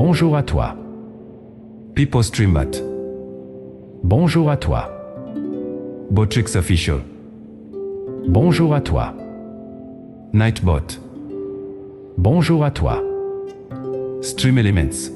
Bonjour à toi. People Streambot. Bonjour à toi. Botrix Official. Bonjour à toi. Nightbot. Bonjour à toi. Stream Elements.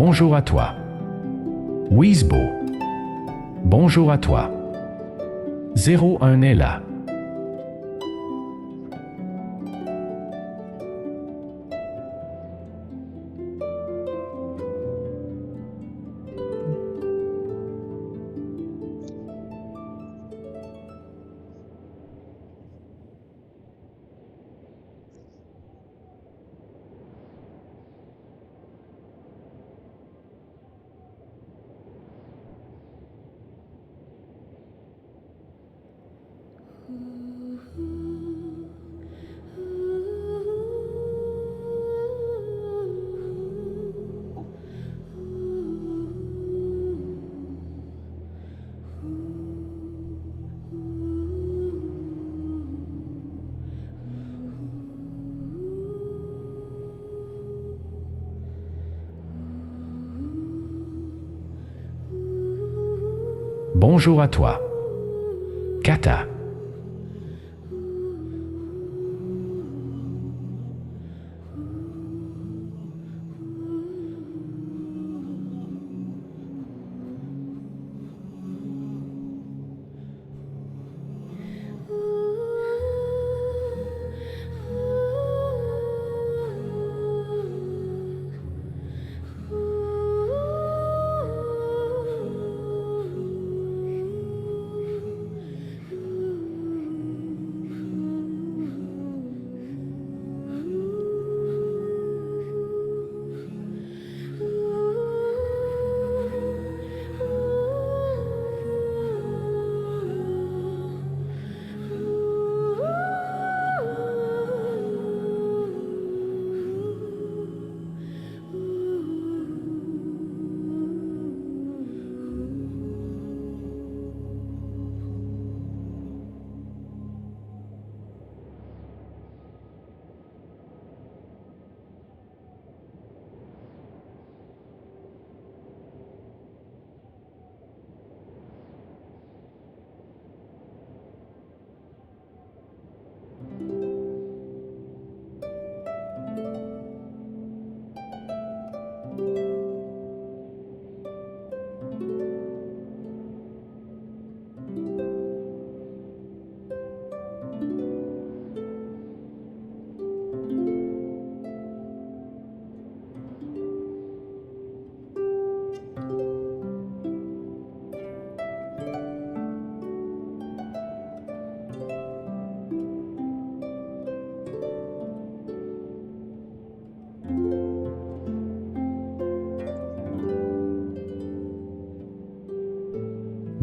Bonjour à toi. Weezbo. Bonjour à toi. 01 est là. Bonjour à toi. Kata.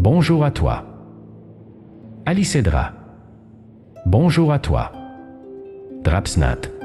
Bonjour à toi. Alicedra. Bonjour à toi. Drapsnat.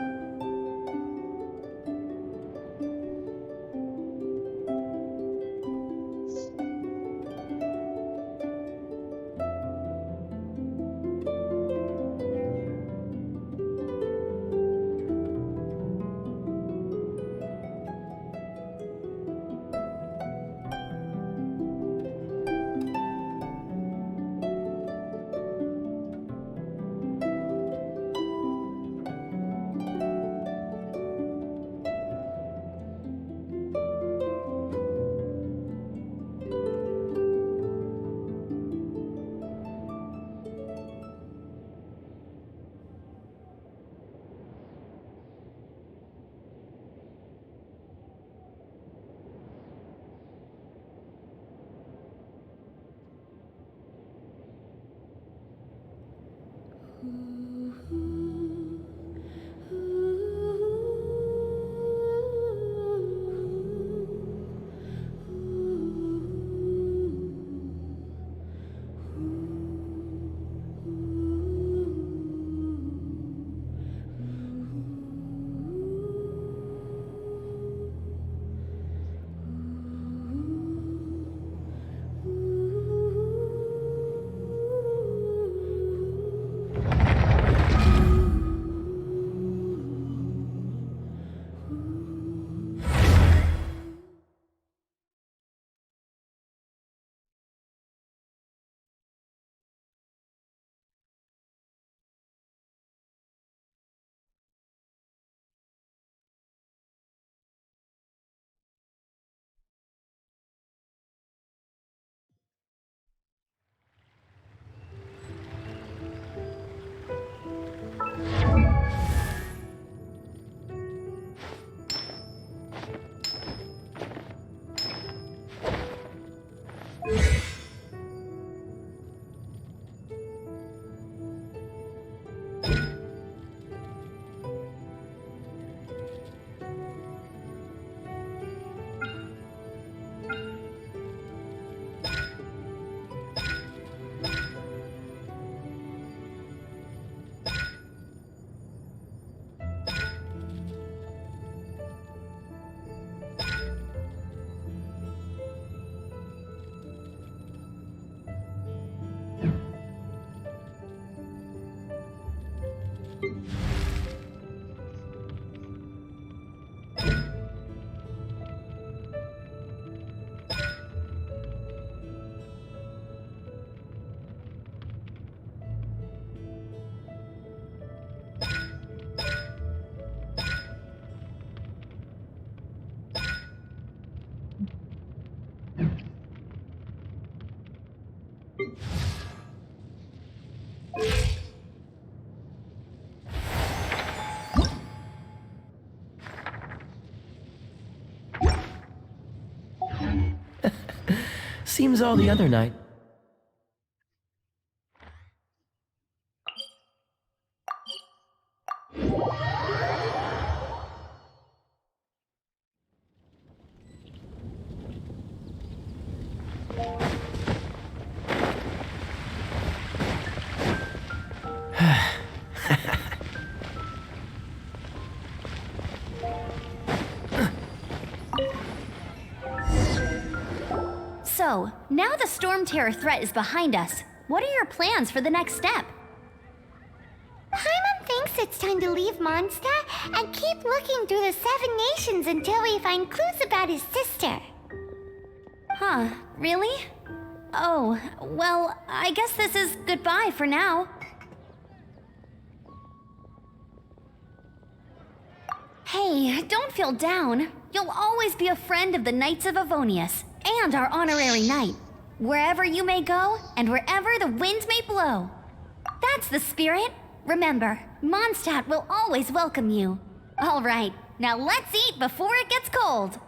Seems all the other night. So, now the Storm Terror threat is behind us. What are your plans for the next step? Paimon thinks it's time to leave Mondstadt and keep looking through the 7 nations until we find clues about his sister. Huh, really? Oh, well, I guess this is goodbye for now. Hey, don't feel down. You'll always be a friend of the Knights of Avonius, and our honorary knight. Wherever you may go, and wherever the wind may blow. That's the spirit. Remember, Mondstadt will always welcome you. All right, now let's eat before it gets cold.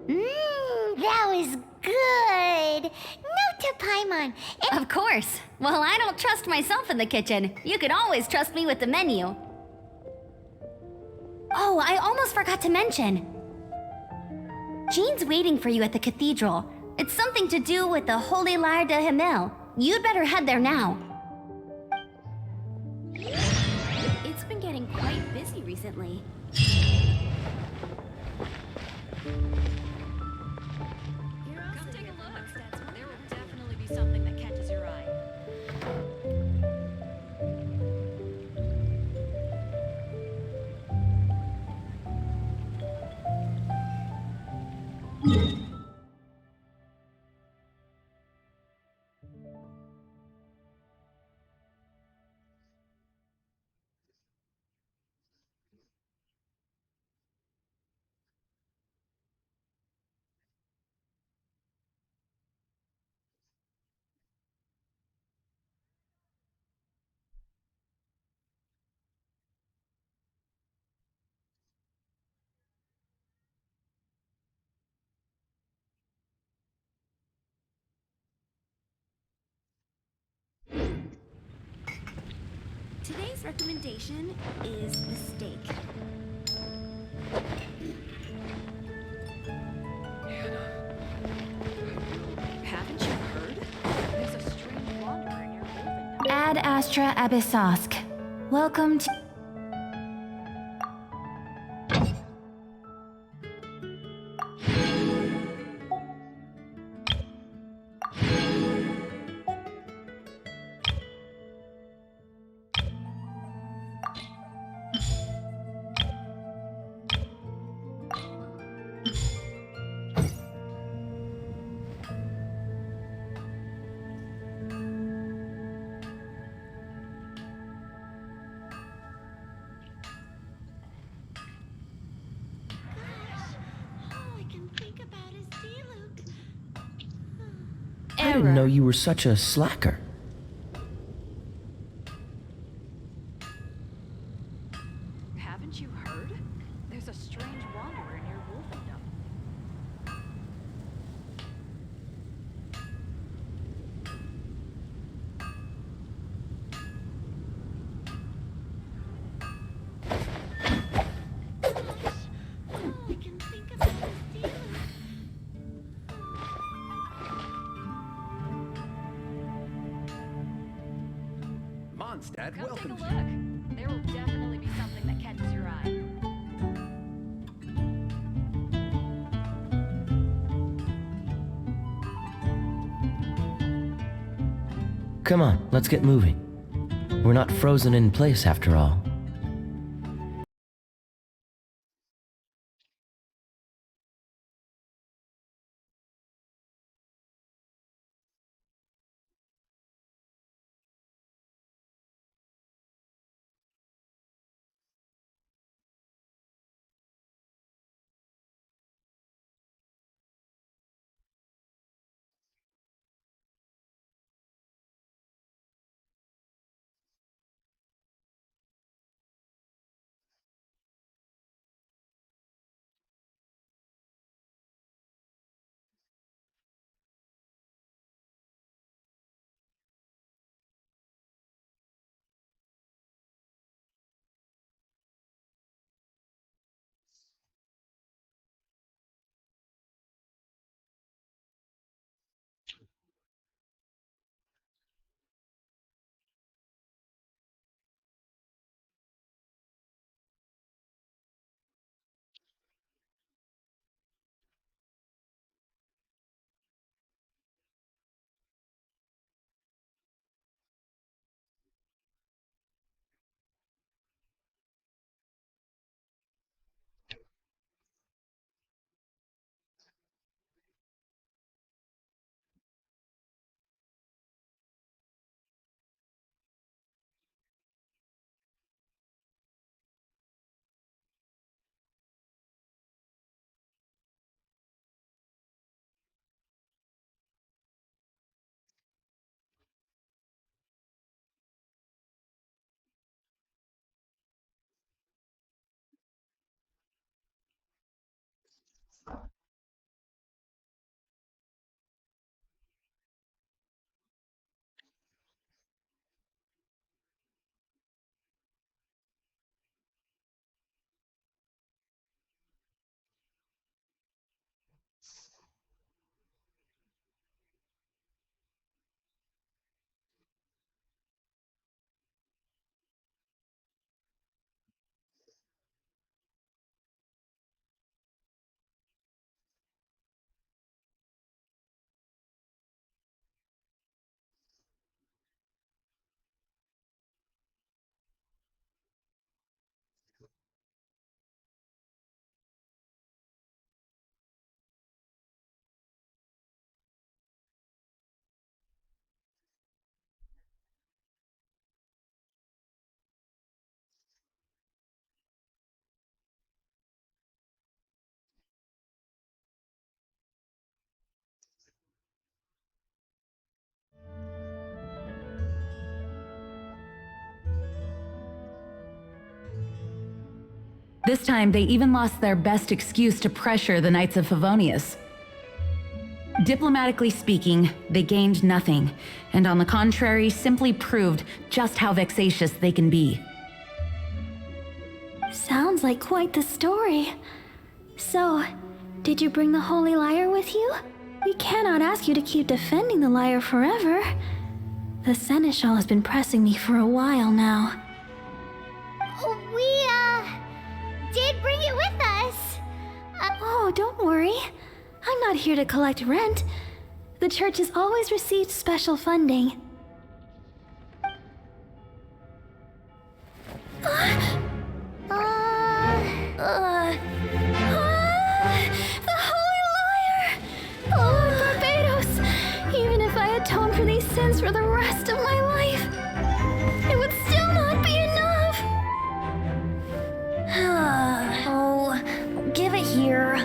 That was good. Note to Paimon. Of course. Well, I don't trust myself in the kitchen. You can always trust me with the menu. Oh, I almost forgot to mention. Jean's waiting for you at the cathedral. It's something to do with the Holy Lyre de Himmel. You'd better head there now. It's been getting quite busy recently. Come take a look. There will definitely be something that catches your eye. Today's recommendation is the steak. Haven't you heard? There's a strange wanderer near Wolfen. Ad Astra Abyssosk. Welcome to... All I can think about is Diluc. I didn't know you were such a slacker. Haven't you heard? There's a strange wanderer near Wolfendom. All I can think about is Diluc. Mondstadt Come take a welcomes look. you. There will definitely be something that catches your eye. Come on, let's get moving. We're not frozen in place after all. This time, they even lost their best excuse to pressure the Knights of Favonius. Diplomatically speaking, they gained nothing, and on the contrary, simply proved just how vexatious they can be. Sounds like quite the story. So, did you bring the Holy Lyre with you? We cannot ask you to keep defending the lyre forever. The Seneschal has been pressing me for a while now. We, did bring it with us. Oh, don't worry. I'm not here to collect rent. The church has always received special funding. The Holy Lyre! Oh, Lord Barbados! Even if I atone for these sins for the rest of my life, it would still not be enough! Oh, give it here.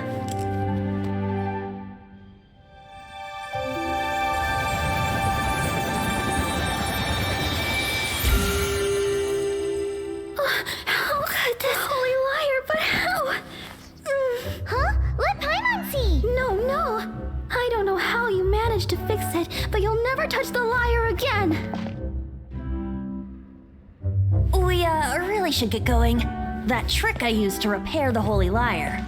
How could this Holy Lyre, but how? Huh? Let Paimon see! No. I don't know how you managed to fix it, but you'll never touch the lyre again! We, really should get going. That trick I used to repair the Holy Lyre.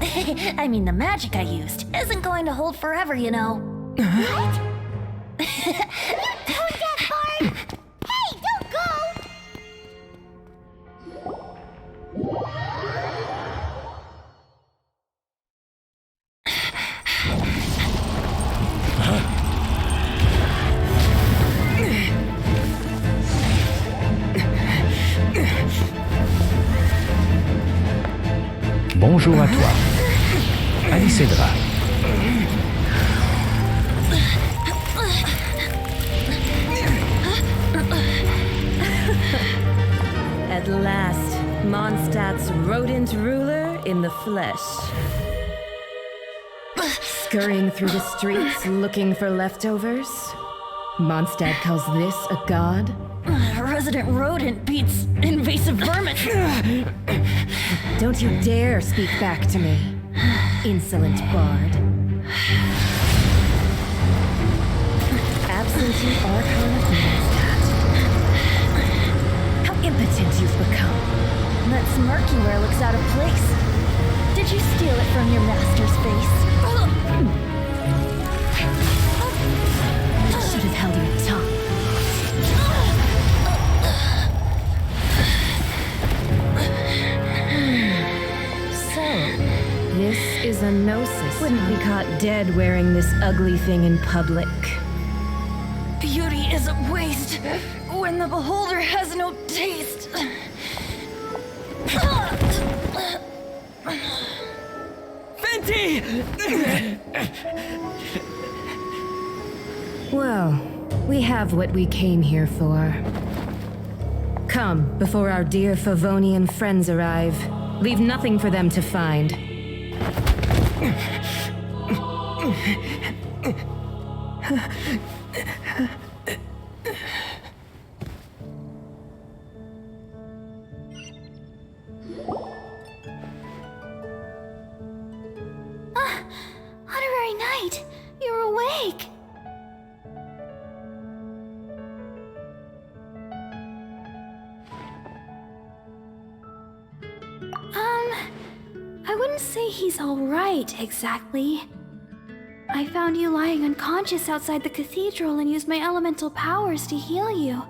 I mean, the magic I used isn't going to hold forever, you know. What? You tone-deaf bard! Hey, don't go! Bonjour à toi. Alicedra. At last, Mondstadt's rodent ruler in the flesh. Scurrying through the streets looking for leftovers? Mondstadt calls this a god? Resident rodent beats invasive vermin. Don't you dare speak back to me, insolent bard. Absentee Archon of Mondstadt. How impotent you've become. That smirky wear looks out of place. Did you steal it from your master's face? Should have held your tongue. This is a gnosis. Wouldn't be caught dead wearing this ugly thing in public. Beauty is a waste when the beholder has no taste. Fenty! Well, we have what we came here for. Come, before our dear Favonian friends arrive. Leave nothing for them to find. right! You're awake! I wouldn't say he's alright, exactly. I found you lying unconscious outside the cathedral and used my elemental powers to heal you.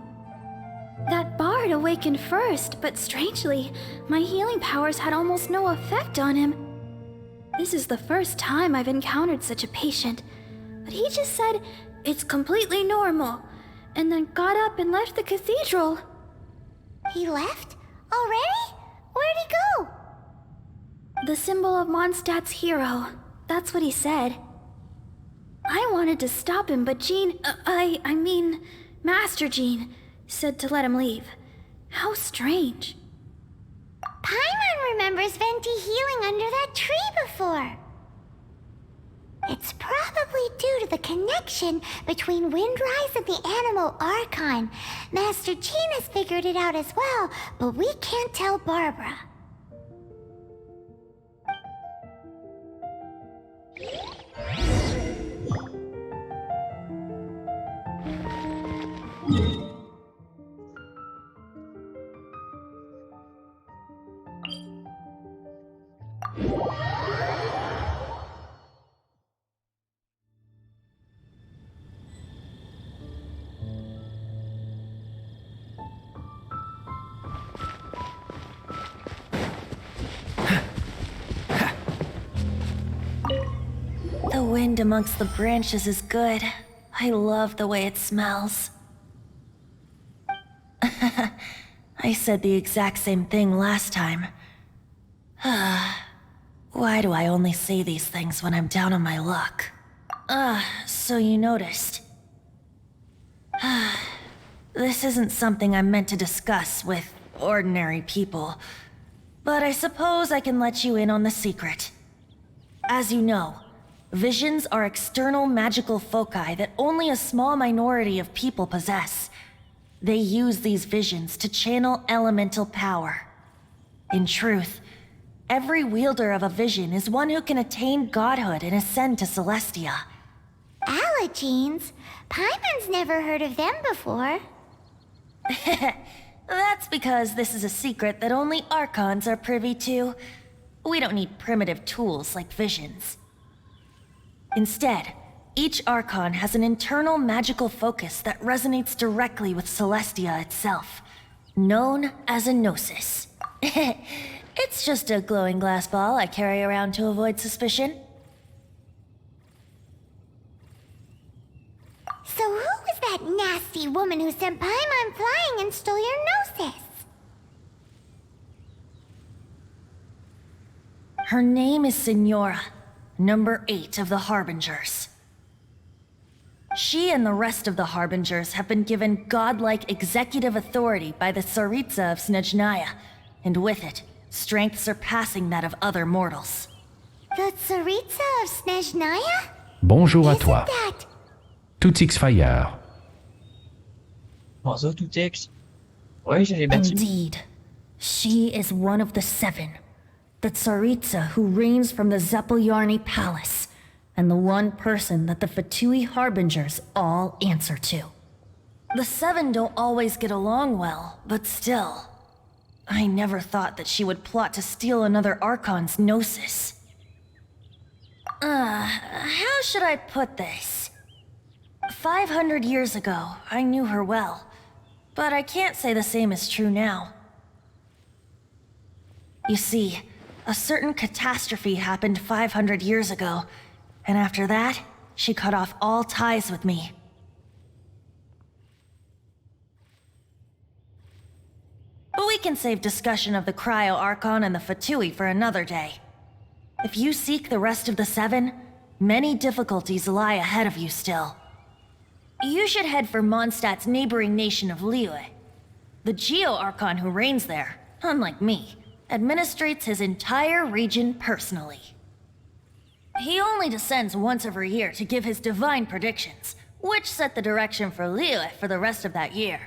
That bard awakened first, but strangely, my healing powers had almost no effect on him. This is the first time I've encountered such a patient, but he just said it's completely normal, and then got up and left the cathedral. He left? Already? Where'd he go? The symbol of Mondstadt's hero. That's what he said. I wanted to stop him, but Jean, I mean, Master Jean, said to let him leave. How strange. Paimon remembers Venti healing under that tree before. It's probably due to the connection between Windrise and the Animal Archon. Master Jean has figured it out as well, but we can't tell Barbara. The wind amongst the branches is good. I love the way it smells. I said the exact same thing last time. Why do I only say these things when I'm down on my luck? So you noticed. This isn't something I'm meant to discuss with ordinary people, but I suppose I can let you in on the secret. As you know, visions are external magical foci that only a small minority of people possess. They use these visions to channel elemental power. In truth, every wielder of a vision is one who can attain godhood and ascend to Celestia. Allergenes? Paimon's never heard of them before. That's because this is a secret that only Archons are privy to. We don't need primitive tools like visions. Instead, each Archon has an internal magical focus that resonates directly with Celestia itself, known as a gnosis. It's just a glowing glass ball I carry around to avoid suspicion. So who was that nasty woman who sent Paimon flying and stole your gnosis? Her name is Signora, number 8 of the Harbingers. She and the rest of the Harbingers have been given godlike executive authority by the Tsaritsa of Snezhnaya, and with it, strength surpassing that of other mortals. The Tsaritsa of Snezhnaya? Bonjour à Isn't toi. that... Tout X-Fire. Bonjour, Tutex. Ouais, j'allais battu. Indeed, she is one of the 7. The Tsaritsa who reigns from the Zepelyarny Palace, and the one person that the Fatui Harbingers all answer to. The 7 don't always get along well, but still. I never thought that she would plot to steal another Archon's gnosis. How should I put this? 500 years ago, I knew her well, but I can't say the same is true now. You see, a certain catastrophe happened 500 years ago, and after that, she cut off all ties with me. But we can save discussion of the Cryo Archon and the Fatui for another day. If you seek the rest of the 7, many difficulties lie ahead of you still. You should head for Mondstadt's neighboring nation of Liyue. The Geo Archon who reigns there, unlike me, administrates his entire region personally. He only descends once every year to give his divine predictions, which set the direction for Liyue for the rest of that year.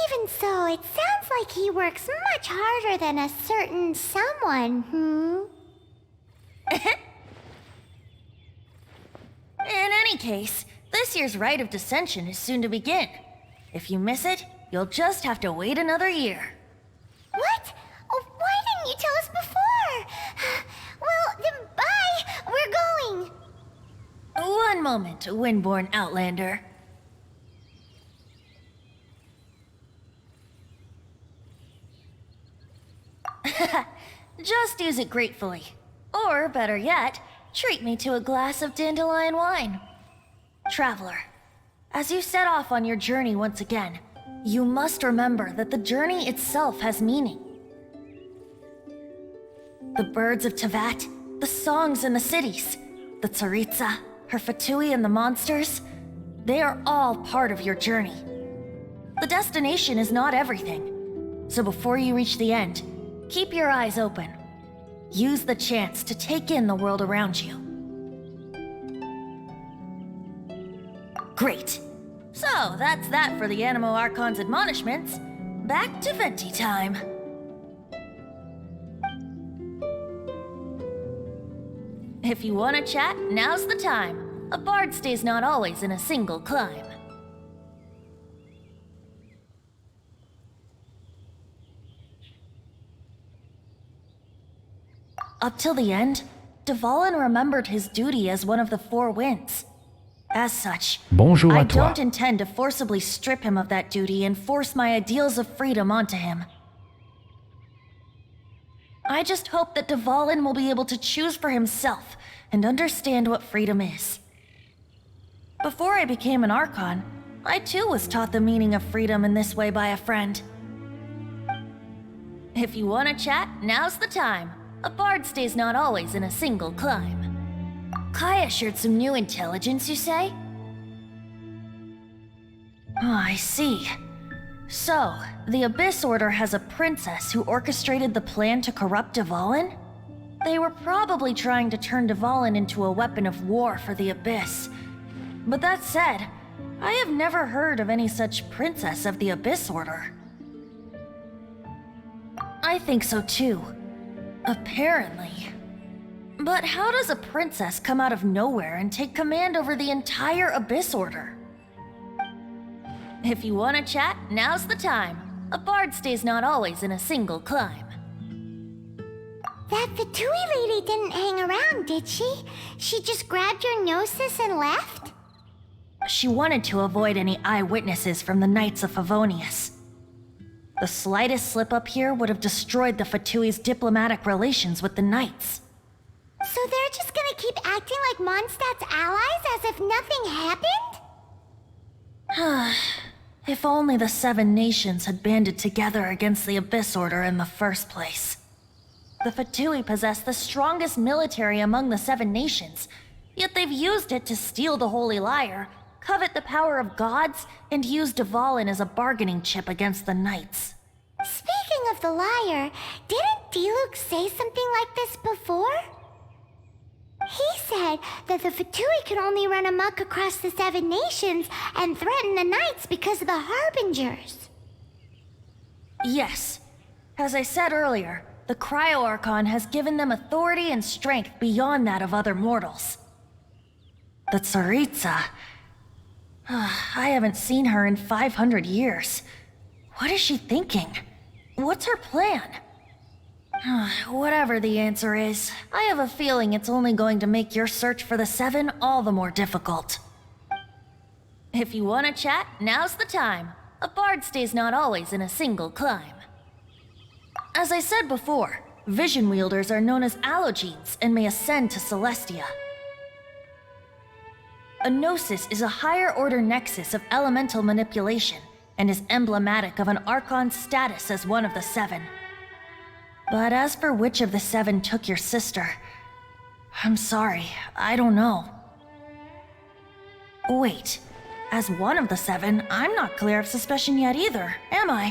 Even so, it sounds like he works much harder than a certain someone, case, this year's Rite of Descension is soon to begin. If you miss it, you'll just have to wait another year. What? Oh, why didn't you tell us before? Well, then bye! We're going! One moment, Windborn Outlander. Just use it gratefully. Or, better yet, treat me to a glass of dandelion wine. Traveler, as you set off on your journey once again, you must remember that the journey itself has meaning. The birds of Tevat, the songs in the cities, the Tsaritsa, her Fatui and the monsters, they are all part of your journey. The destination is not everything, so before you reach the end, keep your eyes open. Use the chance to take in the world around you. Great. So, that's that for the Animo Archon's admonishments. Back to Venti time. If you want to chat, now's the time. A bard stays not always in a single climb. Up till the end, Dvalin remembered his duty as one of the Four Winds. As such, Bonjour I à toi. don't intend to forcibly strip him of that duty and force my ideals of freedom onto him. I just hope that Dvalin will be able to choose for himself and understand what freedom is. Before I became an Archon, I too was taught the meaning of freedom in this way by a friend. If you want to chat, now's the time. A bard stays not always in a single climb. Kaya shared some new intelligence, you say? Oh, I see. So, the Abyss Order has a princess who orchestrated the plan to corrupt Dvalin? They were probably trying to turn Dvalin into a weapon of war for the Abyss. But that said, I have never heard of any such princess of the Abyss Order. I think so too. Apparently. But how does a princess come out of nowhere and take command over the entire Abyss Order? If you want to chat, now's the time. A bard stays not always in a single climb. That Fatui lady didn't hang around, did she? She just grabbed your gnosis and left? She wanted to avoid any eyewitnesses from the Knights of Favonius. The slightest slip-up here would have destroyed the Fatui's diplomatic relations with the Knights. So they're just gonna keep acting like Mondstadt's allies as if nothing happened? If only the Seven Nations had banded together against the Abyss Order in the first place. The Fatui possess the strongest military among the Seven Nations, yet they've used it to steal the Holy Lyre, covet the power of gods, and use Dvalin as a bargaining chip against the Knights. Speaking of the lyre, didn't Diluc say something like this before? He said that the Fatui could only run amok across the Seven Nations and threaten the Knights because of the Harbingers. Yes. As I said earlier, the Cryo-Archon has given them authority and strength beyond that of other mortals. The Tsaritsa... I haven't seen her in 500 years. What is she thinking? What's her plan? Whatever the answer is, I have a feeling it's only going to make your search for the Seven all the more difficult. If you want to chat, now's the time. A bard stays not always in a single climb. As I said before, vision wielders are known as allogenes and may ascend to Celestia. A gnosis is a higher-order nexus of elemental manipulation and is emblematic of an Archon's status as one of the Seven. But as for which of the Seven took your sister, I'm sorry, I don't know. Wait, as one of the Seven, I'm not clear of suspicion yet either, am I?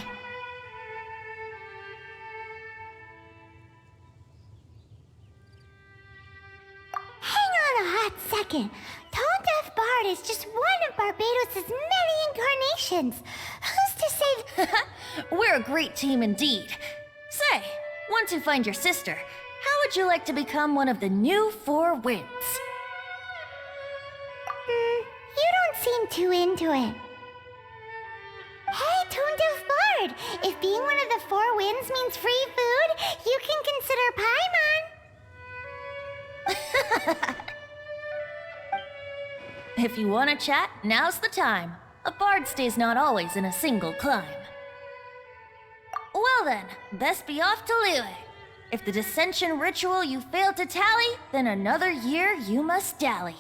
Hang on a hot second. Tone Deaf Bard is just one of Barbados' many incarnations. Who's to say... We're a great team indeed. Say, once you find your sister, how would you like to become one of the new Four Winds? too into it. Hey, Toonduff Bard! If being one of the four winds means free food, you can consider Paimon. If you want to chat, now's the time. A bard stays not always in a single climb. Well then, best be off to Liyue. If the dissension ritual you failed to tally, then another year you must dally.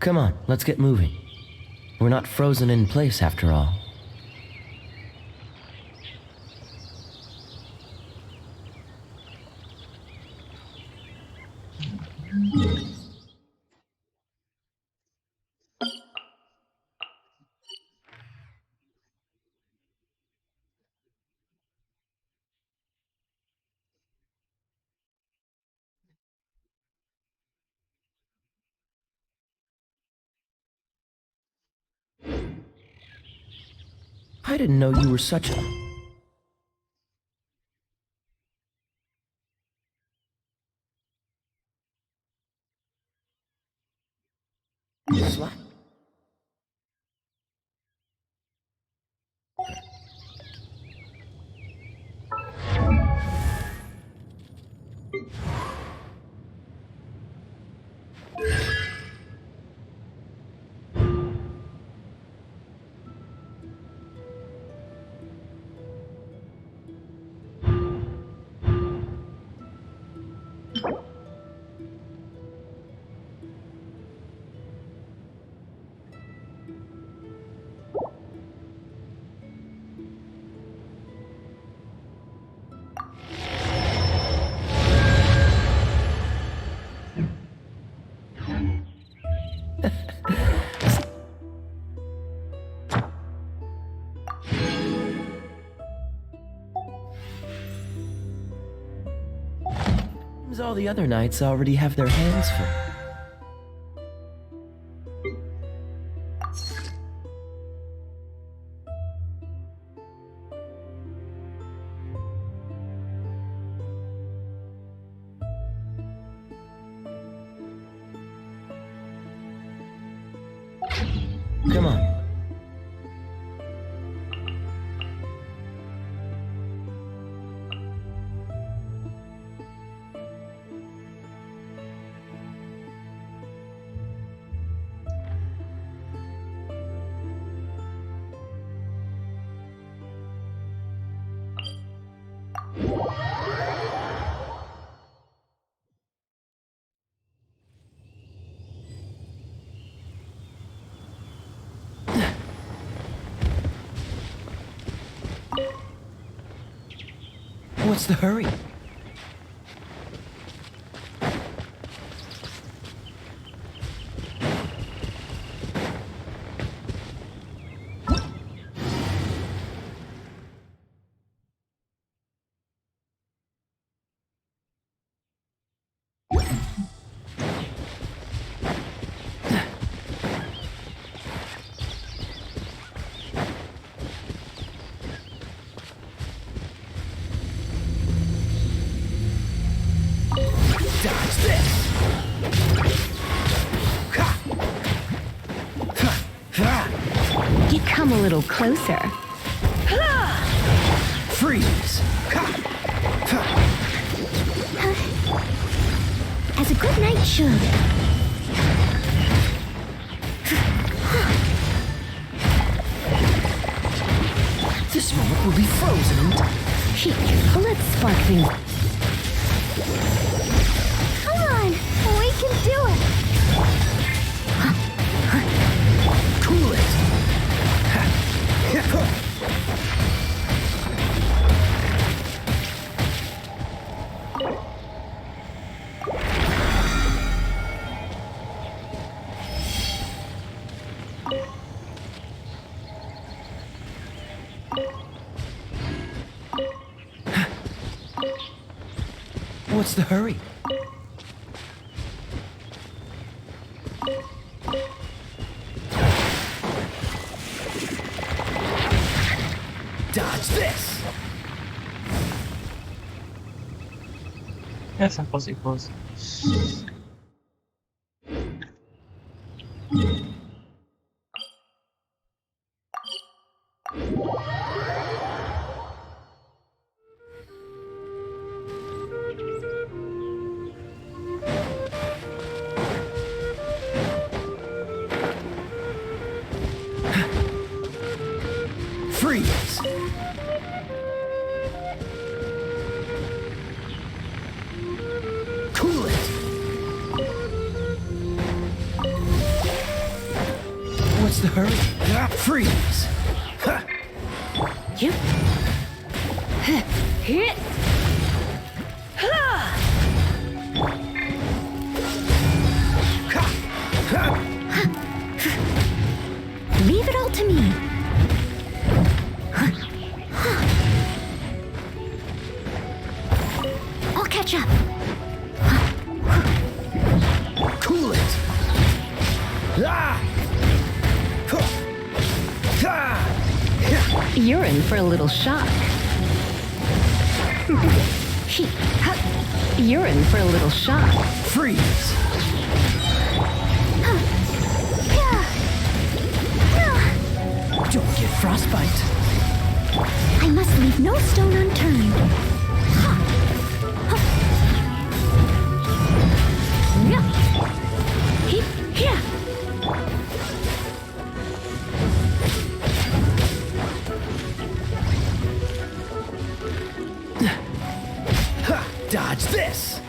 Come on, let's get moving. We're not frozen in place after all. I didn't know you were such a... Slut. All the other knights already have their hands full. Come on. What's the hurry? Dodge this! You come a little closer. Freeze! As a good knight should. This moment will be frozen in time. Let's spark things. Come on, we can do it. Cool it! What's the hurry? Dodge this! Essa pose pose. Freeze! Cool it! What's the hurry? Freeze! Ha! Yep. Hit. Leave it all to me. I'll catch up. Cool it! Ah! Ah! You're in for a little shock. You're in for a little shock. Freeze! Don't get frostbite. I must leave no stone unturned. Dodge this!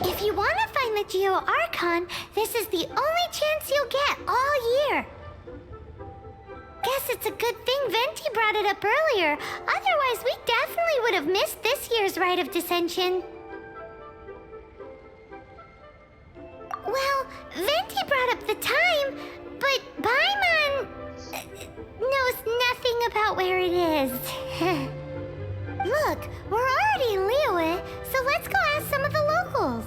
If you want to find the Geo Archon, this is the only chance you'll get all year. Guess it's a good thing Venti brought it up earlier. Otherwise, we definitely would have missed this year's Rite of Dissension. Well, Venti brought up the time, but Paimon knows nothing about where it is. Look, we're already in Liyue, so let's go ask some of the locals.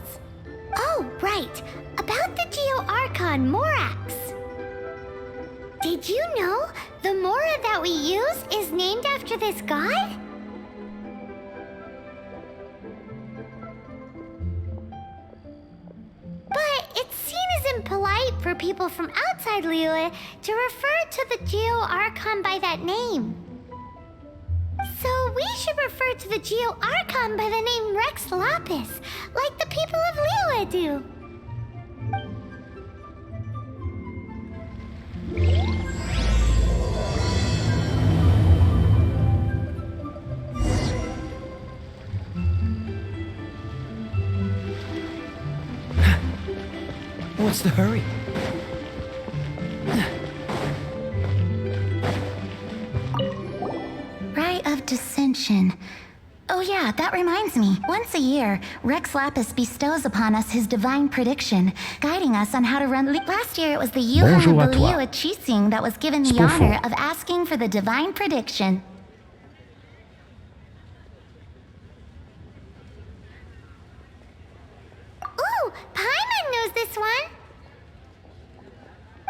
Oh, right. About the Geo Archon Morax. Did you know the Mora that we use is named after this god? But it's seen as impolite for people from outside Liyue to refer to the Geo Archon by that name. So we should refer to the Geo Archon by the name Rex Lapis, like the people of Liyue do. What's the hurry? Rite of Dissension. Oh yeah, that reminds me. Once a year, Rex Lapis bestows upon us his divine prediction, guiding us on how to run. Last year it was the Bonjour à Yuhan toi. Beliua Chising that was given the Spofo. honor of asking for the divine prediction. Ooh, Paimon knows this one!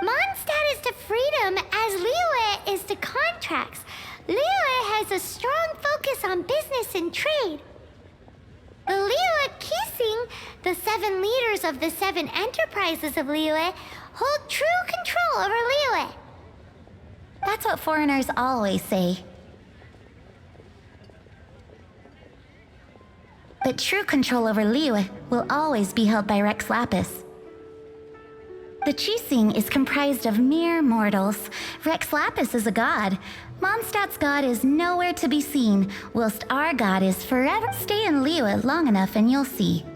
Mondstadt is to freedom as Liyue is to contracts. Liyue has a strong focus on business and trade. The Liyue Kising, the 7 leaders of the 7 enterprises of Liyue, hold true control over Liyue. That's what foreigners always say. But true control over Liyue will always be held by Rex Lapis. The Chising is comprised of mere mortals. Rex Lapis is a god. Mondstadt's god is nowhere to be seen, whilst our god is forever. Stay in Liyue long enough and you'll see.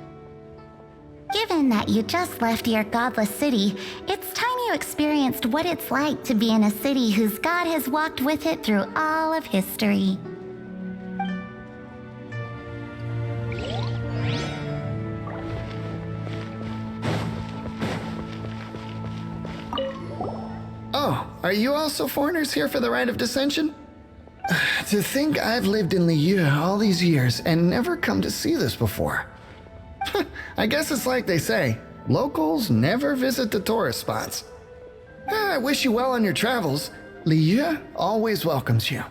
Given that you just left your godless city, it's time you experienced what it's like to be in a city whose god has walked with it through all of history. Oh, are you also foreigners here for the Rite of Dissension? To think I've lived in Liyue all these years and never come to see this before. I guess it's like they say, locals never visit the tourist spots. I wish you well on your travels. Liyue always welcomes you.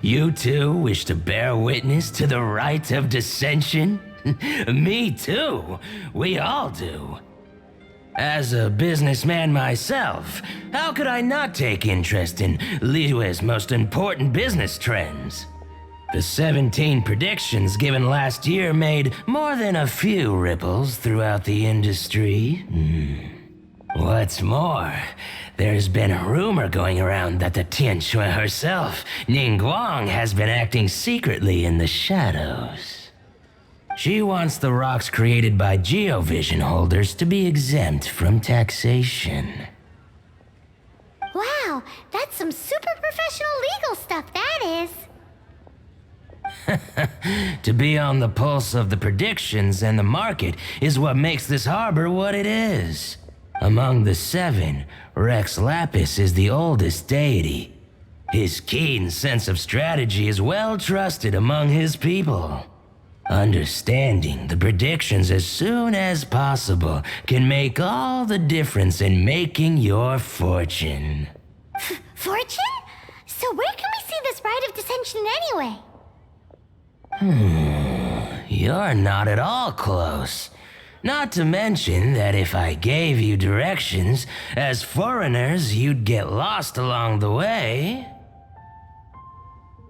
You too wish to bear witness to the rite of dissension? Me too. We all do. As a businessman myself, how could I not take interest in Liyue's most important business trends? The 17 predictions given last year made more than a few ripples throughout the industry. What's more, there's been a rumor going around that the Tianxue herself, Ningguang, has been acting secretly in the shadows. She wants the rocks created by geovision holders to be exempt from taxation. Wow, that's some super professional legal stuff, that is. To be on the pulse of the predictions and the market is what makes this harbor what it is. Among the 7, Rex Lapis is the oldest deity. His keen sense of strategy is well trusted among his people. Understanding the predictions as soon as possible can make all the difference in making your fortune. Fortune? So where can we see this Rite of Dissension anyway? You're not at all close. Not to mention that if I gave you directions, as foreigners, you'd get lost along the way.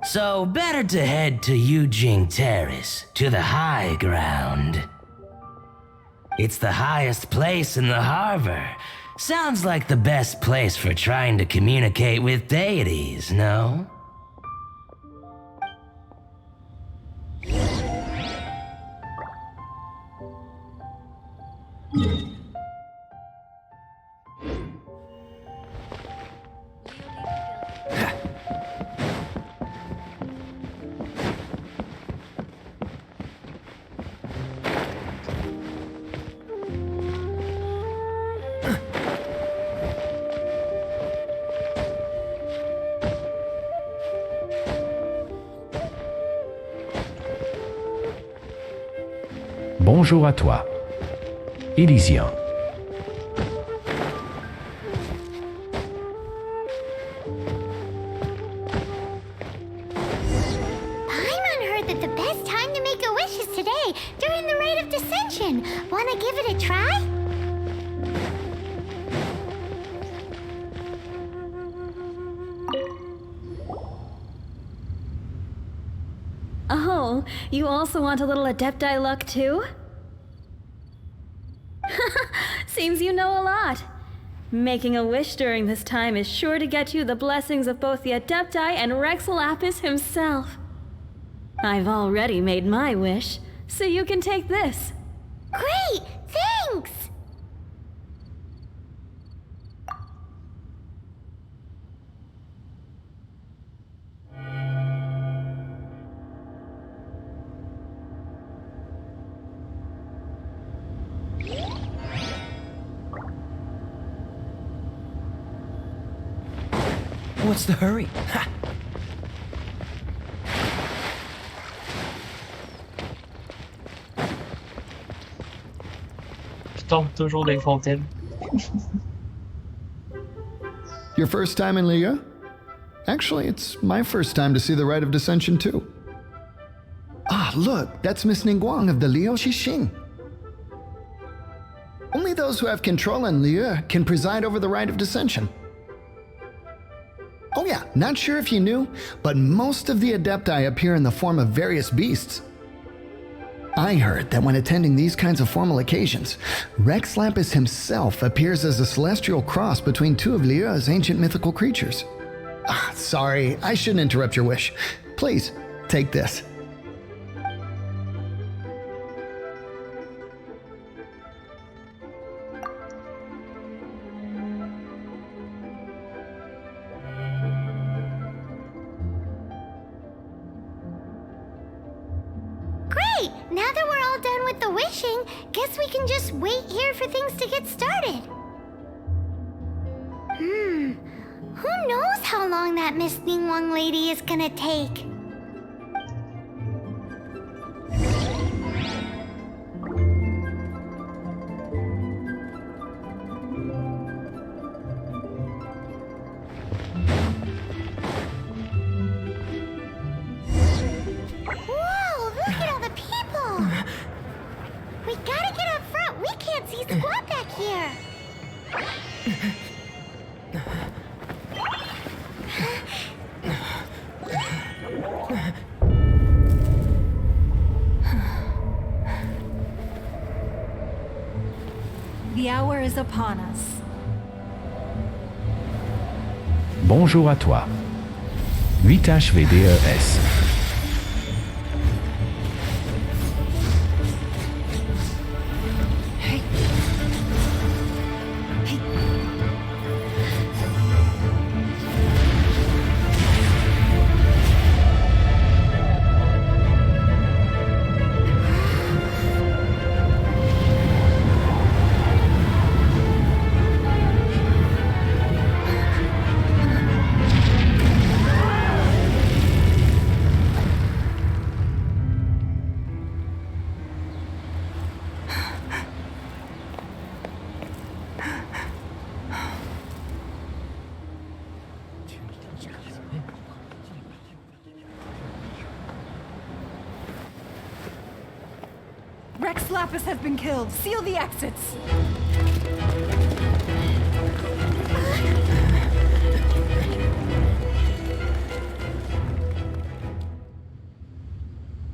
So better to head to Yujing Terrace, to the high ground. It's the highest place in the harbor. Sounds like the best place for trying to communicate with deities, no? Bonjour à toi. Élysien. Paimon heard that the best time to make a wish is today, during the Rite of Dissension. Wanna give it a try? Oh, you also want a little Adepti luck too? Seems you know a lot. Making a wish during this time is sure to get you the blessings of both the Adepti and Rex Lapis himself. I've already made my wish, so you can take this. Great! Thanks! What's the hurry? Ha! Je tombe toujours des fontaines. Your first time in Liu? Actually, it's my first time to see the Rite of Dissension too. Ah, look, that's Miss Ningguang of the Liu Xixing. Only those who have control in Liu can preside over the Rite of Dissension. Oh yeah, not sure if you knew, but most of the Adepti appear in the form of various beasts. I heard that when attending these kinds of formal occasions, Rex Lapis himself appears as a celestial cross between two of Liu's ancient mythical creatures. Ah, sorry, I shouldn't interrupt your wish. Please, take this. Now that we're all done with the wishing, guess we can just wait here for things to get started. Who knows how long that Miss Ningguang lady is gonna take? We gotta get up front. We can't see squat back here. The hour is upon us. Bonjour à toi. 8HVDES. Rex Lapis has been killed. Seal the exits.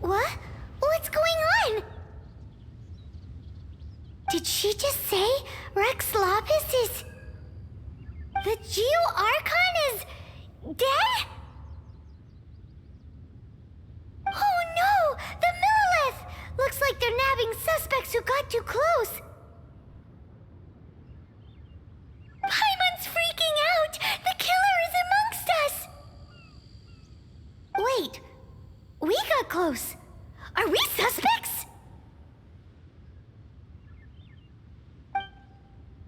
What? What's going on? Did she just say Rex Lapis is... The Geo Archon is... dead? Oh no! The Millilith! Looks like they're nabbing suspects who got too close. Paimon's freaking out! The killer is amongst us! Wait. We got close. Are we suspects?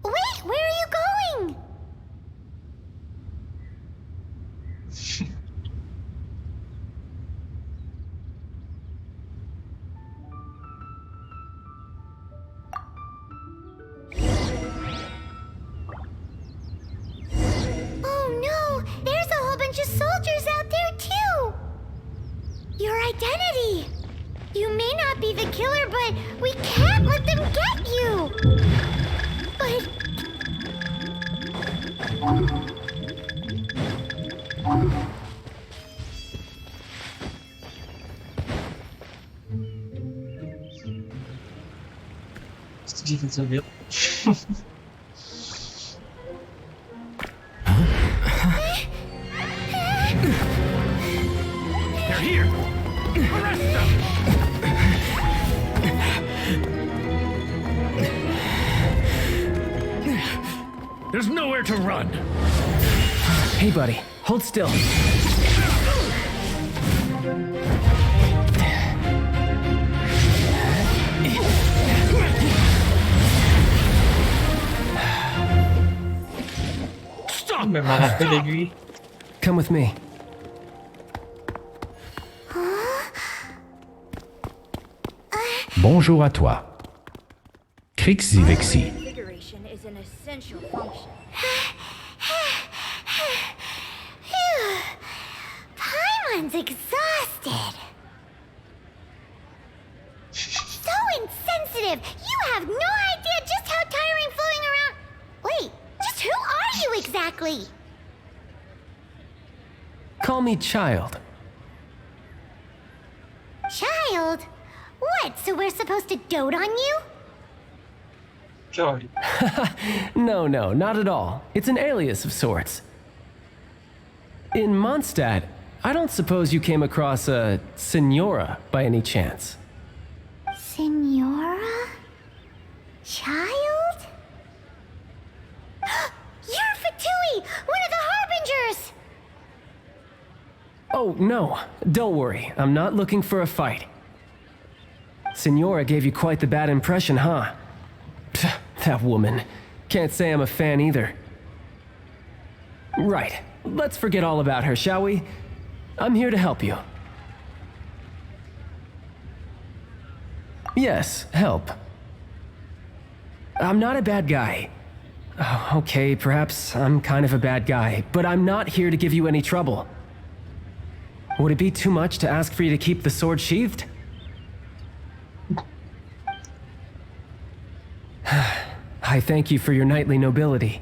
Wait, where are you going? Oh no, there's a whole bunch of soldiers out there too. Your identity. You may not be the killer, but we can't let them get you. But... C'est difficile de dire. here! Arrest them! There's nowhere to run! Hey, buddy. Hold still. Je me rappelle de lui. Come with me. Bonjour à toi. Crix y vexi. Invigoration is an essential function. Paimon's exhausted. So insensitive. You have no idea just how tiring fooling around. Wait, just who are you exactly? Call me child. Child? What, so we're supposed to dote on you? Joy. No, not at all. It's an alias of sorts. In Mondstadt, I don't suppose you came across a Senora by any chance. Senora? Child? You're Fatui, one of the Harbingers! Oh, no. Don't worry. I'm not looking for a fight. Senora gave you quite the bad impression, huh? Pfft, that woman. Can't say I'm a fan either. Right. Let's forget all about her, shall we? I'm here to help you. Yes, help. I'm not a bad guy. Oh, okay, perhaps I'm kind of a bad guy, but I'm not here to give you any trouble. Would it be too much to ask for you to keep the sword sheathed? I thank you for your knightly nobility.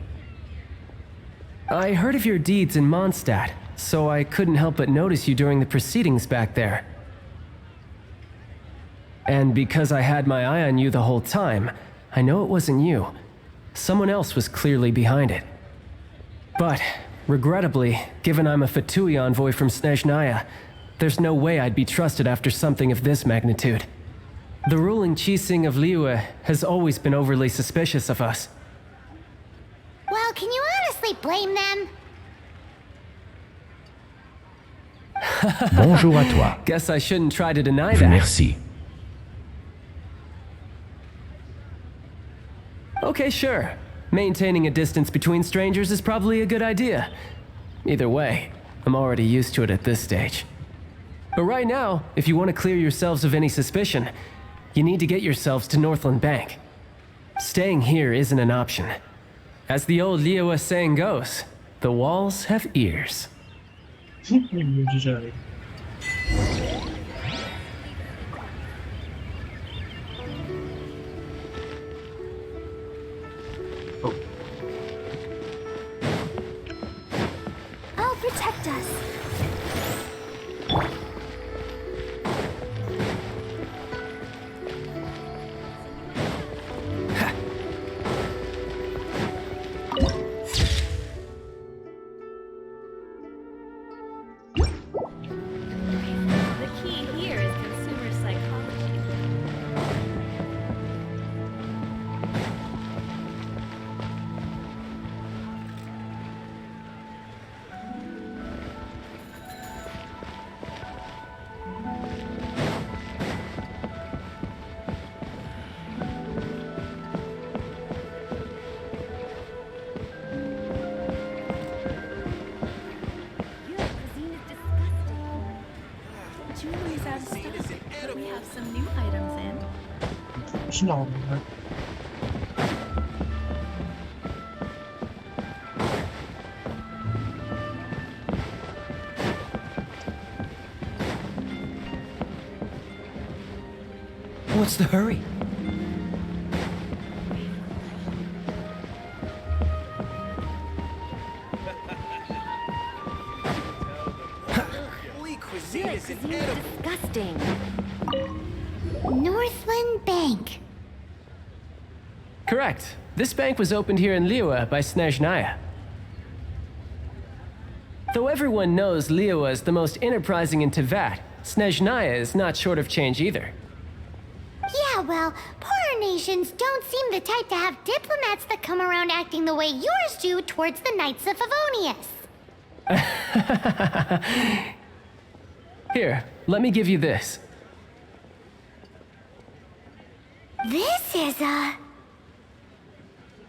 I heard of your deeds in Mondstadt, so I couldn't help but notice you during the proceedings back there. And because I had my eye on you the whole time, I know it wasn't you. Someone else was clearly behind it. But, regrettably, given I'm a Fatui envoy from Snezhnaya, there's no way I'd be trusted after something of this magnitude. The ruling Chising of Liyue has always been overly suspicious of us. Well, can you honestly blame them? Bonjour à toi. Guess I shouldn't try to deny Vu that. merci. Okay, sure. Maintaining a distance between strangers is probably a good idea. Either way, I'm already used to it at this stage. But right now, if you want to clear yourselves of any suspicion, you need to get yourselves to Northland Bank. Staying here isn't an option. As the old Liyue saying goes, the walls have ears. Joy. I'll protect us. The key here is consumer psychology. Your cuisine is disgusting. Jewelry's out of stock, but we have some new items in. C'est normal. What's the hurry? Disgusting. Northland Bank. Correct. This bank was opened here in Liyue by Snezhnaya. Though everyone knows Liyue is the most enterprising in Teyvat, Snezhnaya is not short of change either. Yeah, well, poorer nations don't seem the type to have diplomats that come around acting the way yours do towards the Knights of Favonius. Here, let me give you this. This is a...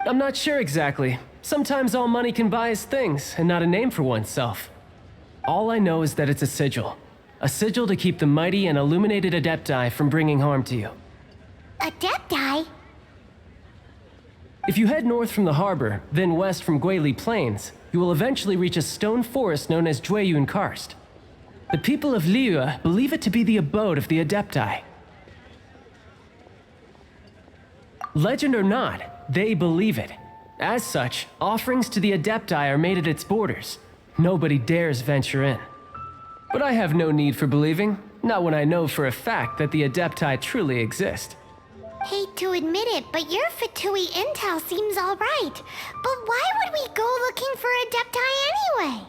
I'm not sure exactly. Sometimes all money can buy is things, and not a name for oneself. All I know is that it's a sigil. A sigil to keep the mighty and illuminated Adepti from bringing harm to you. Adepti? If you head north from the harbor, then west from Guili Plains, you will eventually reach a stone forest known as Jueyun Karst. The people of Liyue believe it to be the abode of the Adepti. Legend or not, they believe it. As such, offerings to the Adepti are made at its borders. Nobody dares venture in. But I have no need for believing, not when I know for a fact that the Adepti truly exist. Hate to admit it, but your Fatui intel seems alright. But why would we go looking for Adepti anyway?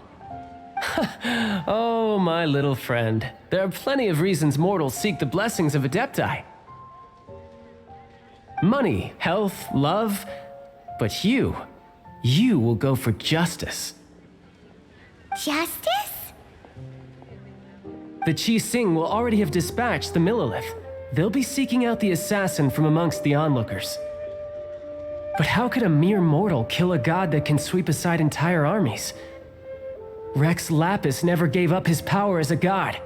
Oh, my little friend. There are plenty of reasons mortals seek the blessings of Adepti. Money, health, love. But you will go for justice. Justice? The Qi Sing will already have dispatched the Millelith. They'll be seeking out the assassin from amongst the onlookers. But how could a mere mortal kill a god that can sweep aside entire armies? Rex Lapis never gave up his power as a god.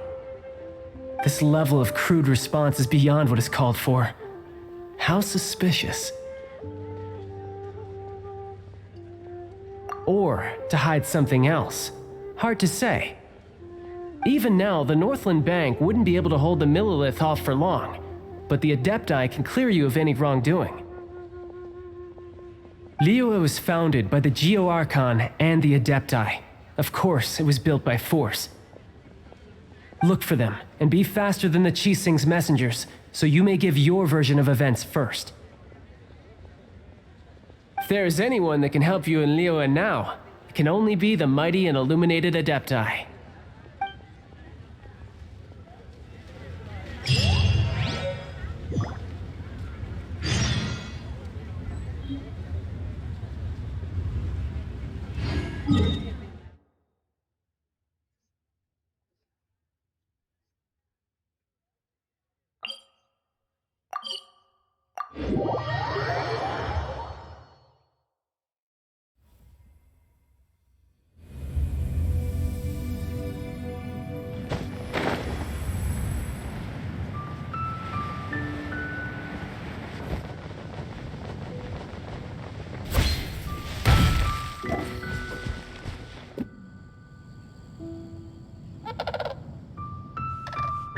This level of crude response is beyond what is called for. How suspicious. Or to hide something else. Hard to say. Even now, the Northland Bank wouldn't be able to hold the Millelith off for long, but the Adepti can clear you of any wrongdoing. Liyue was founded by the Geo Archon and the Adepti. Of course, it was built by force. Look for them, and be faster than the Qi Sing's messengers, so you may give your version of events first. If there is anyone that can help you in Liyue now, it can only be the mighty and illuminated Adepti.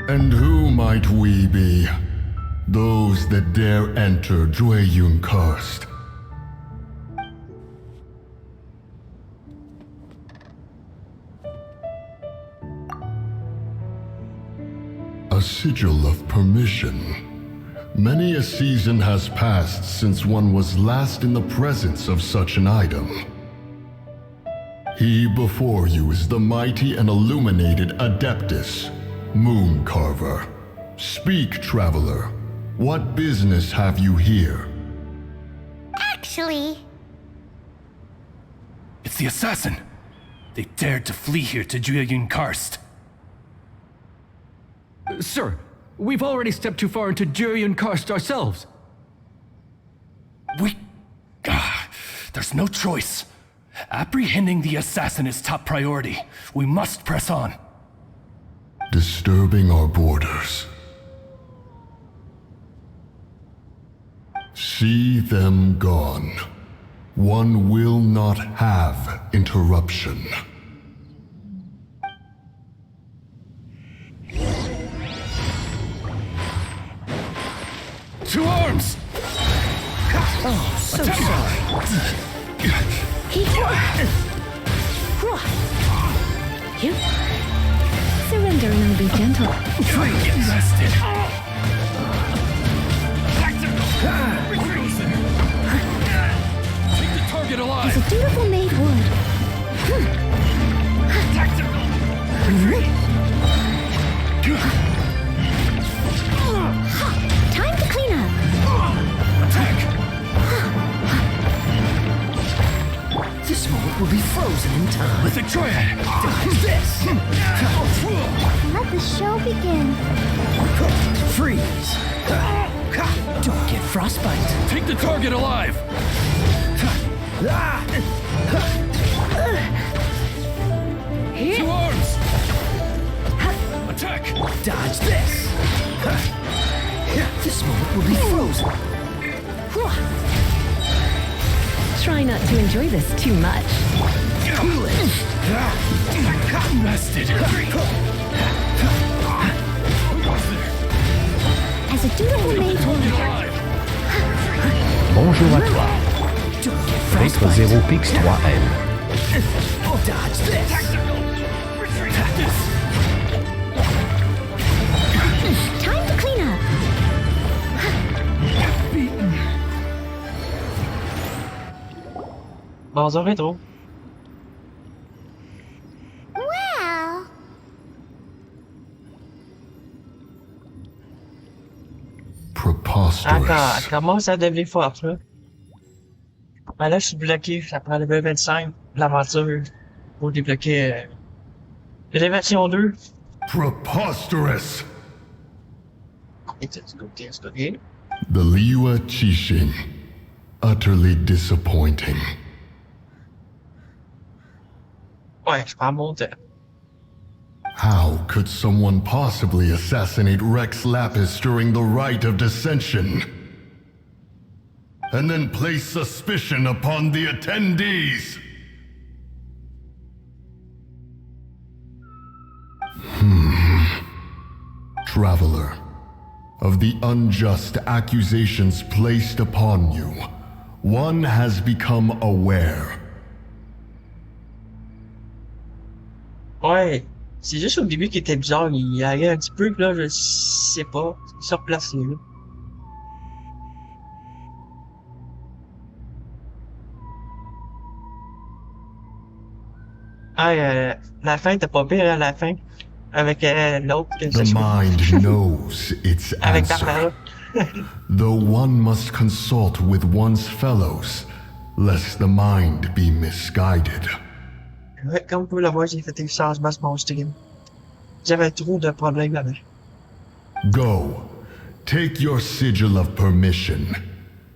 And who might we be? Those that dare enter Jueyun Karst. A sigil of permission. Many a season has passed since one was last in the presence of such an item. He before you is the mighty and illuminated Adeptus, Moon Carver. Speak, traveler. What business have you here? Actually... It's the assassin! They dared to flee here to Jueyun Karst. Sir, we've already stepped too far into Jueyun Karst ourselves. There's no choice. Apprehending the assassin is top priority. We must press on. Disturbing our borders. See them gone. One will not have interruption. To arms! Oh, so sorry. You surrender and I'll be gentle. Try and get rested. Take the target alive. As a dutiful maid would. Time to clean up. Attack! This moment will be frozen in time. With the triad! Dodge this! Let the show begin. Freeze! Don't get frostbite. Take the target alive! Two arms! Attack! Dodge this! This moment will be frozen. Try not to enjoy this too much. Cool it! Rested! As a dutiful maiden, Bonjour à toi. Maître 0pix 3M. Dodge this! Time to clean up. Bonjour rétro. well, Preposterous. Elle commence à devenir forte, là. Ben là, je suis bloqué. Ça prend level 25. L'aventure. Pour débloquer l'élévation 2. Preposterous. Let's go game. The Liua Chishin. Utterly disappointing. Ouais, je prends mon temps. How could someone possibly assassinate Rex Lapis during the rite of dissension? And then place suspicion upon the attendees? Traveler, of the unjust accusations placed upon you, one has become aware. Ouais, c'est juste au début qui était bizarre. Il arrive un petit peu, puis là, je sais pas. Il s'est replacé, là. Ah, la fin était pas pire, hein, la fin. Avec l'autre. The mind knows its Avec answer. Barbara. Though one must consult with one's fellows, lest the mind be misguided. Ouais, comme vous pouvez le voir, j'ai fait des changements sur mon stream. J'avais trop de problèmes là-bas. Go. Take your sigil of permission.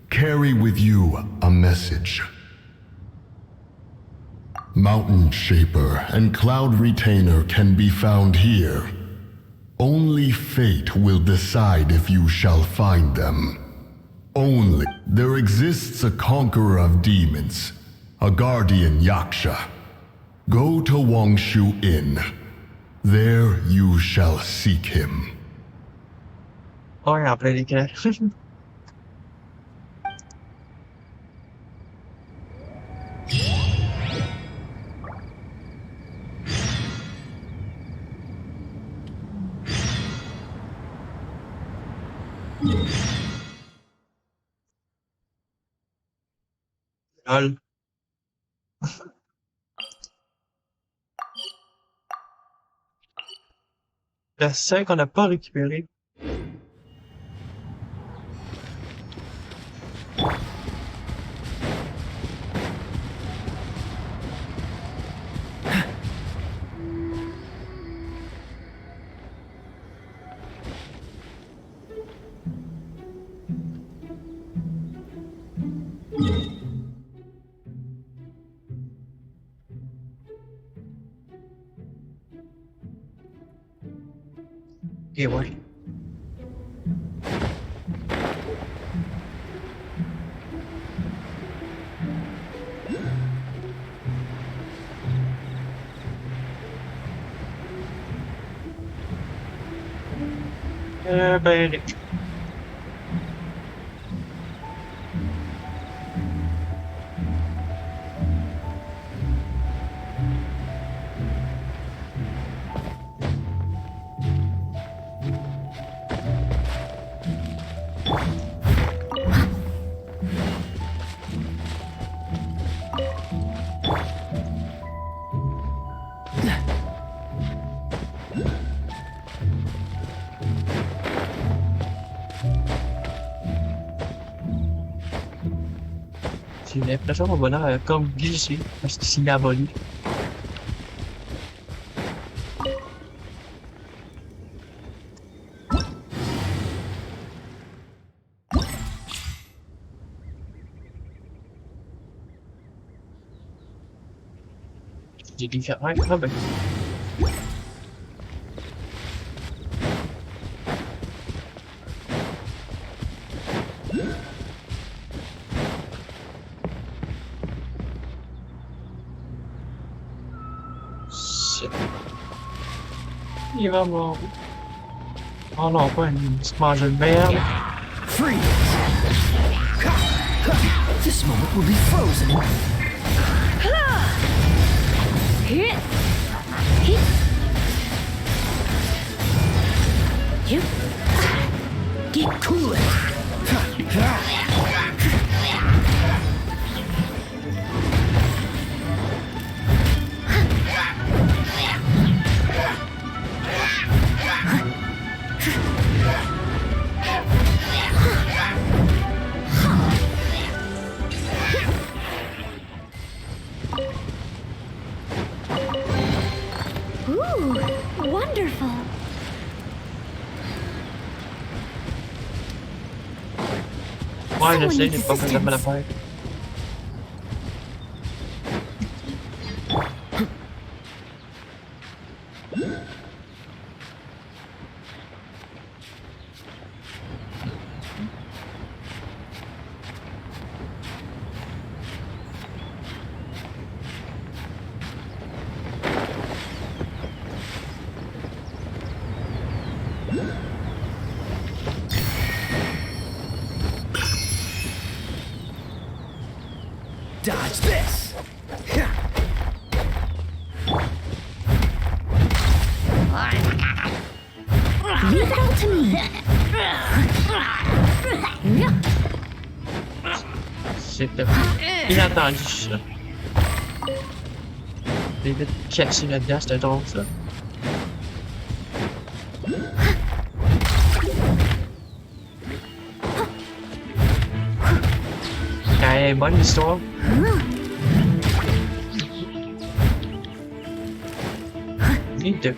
Carry with you a message. Mountain Shaper and Cloud Retainer can be found here. Only fate will decide if you shall find them. Only. There exists a conqueror of demons, a guardian Yaksha. Go to Wangshu Inn. There you shall seek him. Ouais, en plein écran. Lol. La seule qu'on n'a pas récupérée. Ok, ouais. Ben... J'ai l'impression qu'on va là comme glisser parce qu'il s'y a volé. J'ai différents. Ah ben. Shit. Il va mort. Oh non, pas il se mange une merde. Freeze! This moment will be frozen. Get cool. Ooh, wonderful. Ouais, je sais, j'ai pas fait de mal à faire. Dodge this! Leave it all to me. C'était inattendu ça. Les vite caché là-dedans, c'était drôle ça. Hey, bonne histoire. Need to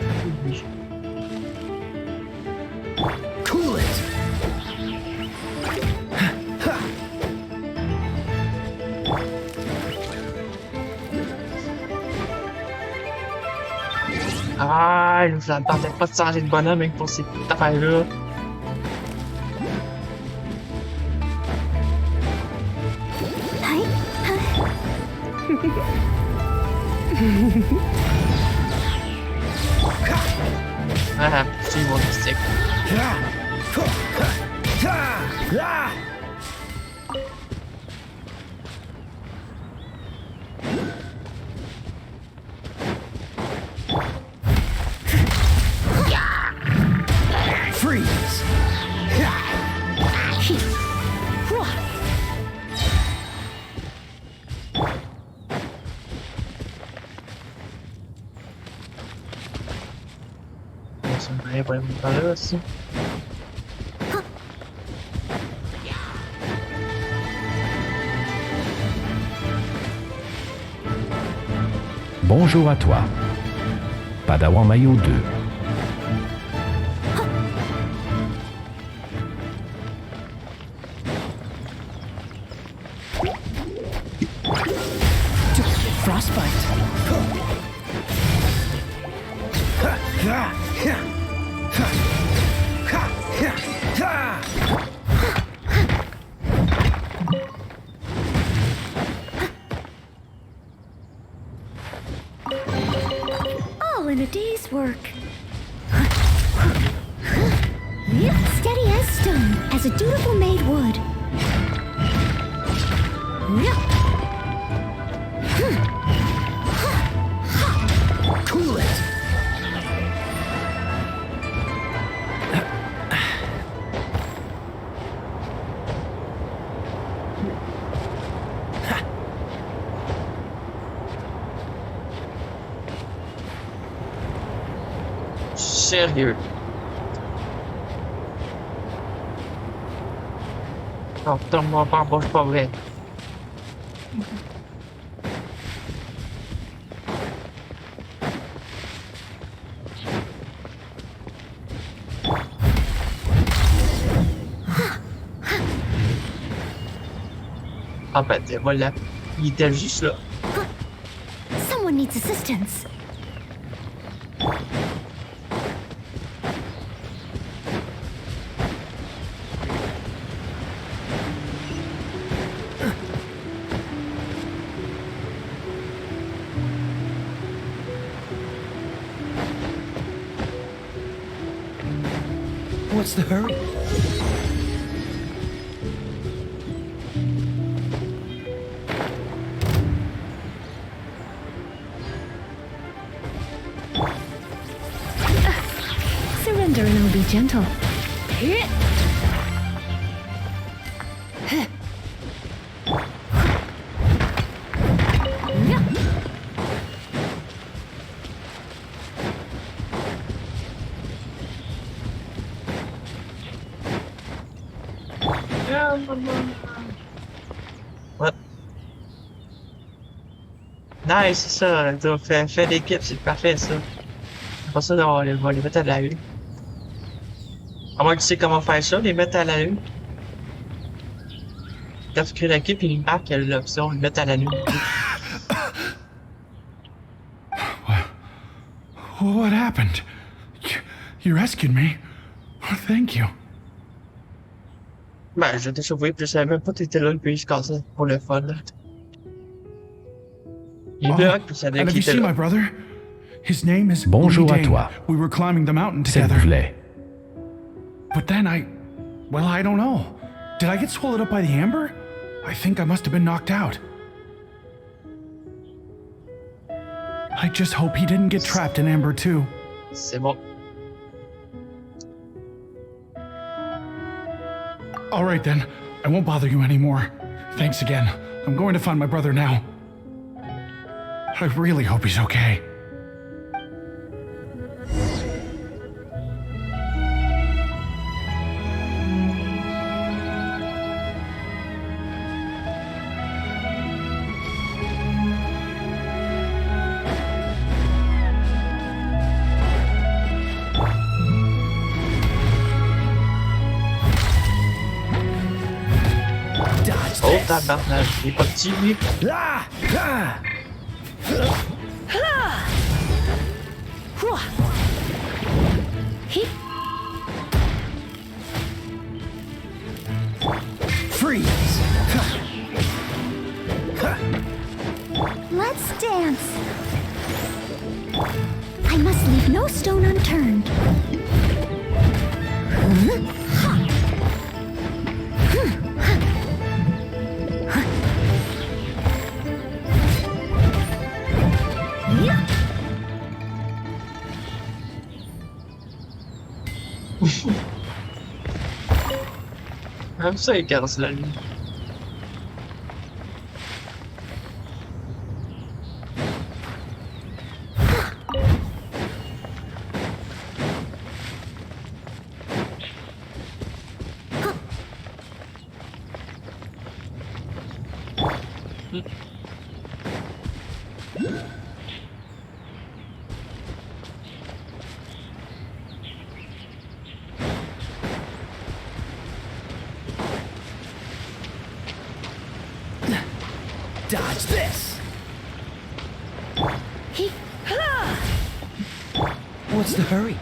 cool it. Ah, je n'attendais pas de changer de bonhomme même pour cette affaire-là. Ah, c'est mon stick. Freeze! Aí vai mudar assim. Bonjour à toi. Padawan Maillot 2. Frostbite. All in a day's work. Steady as stone, as a dutiful maid would. Cool it. Sérieux. Non, tombe-moi pas en bas, c'est pas vrai. Ah ben voilà, il était juste là. Someone needs assistance. What's the hurry? Surrender and I'll be gentle. What? Nice, c'est ça. Donc, fait d'équipe, c'est parfait, ça. Après ça, on va les mettre à la une. À moins que tu sais comment faire ça, les mettre à la une. Quand tu crées l'équipe, il marque l'option les mettre à la une. What happened? You rescued me. Oh, thank you. Ben, je t'ai sauvé, puis je savais même pas que t'étais là, puis je cassais pour le fun, là. Il bloque, puis ça And devait have you qu'il était seen là. my brother? His name is Bonjour à Dane. toi. We were climbing the mountain S'il together. vous plaît. But then I don't know. Did I get swallowed up by the amber? I think I must have been knocked out. I just hope he didn't get trapped in amber too. C'est bon. All right then, I won't bother you anymore. Thanks again. I'm going to find my brother now. I really hope he's okay. Oh, tabarnak, il est pas petit, lui. Freeze! Let's dance. I must leave no stone unturned. Même ça, il casse la lune. Dodge this! What's the hurry?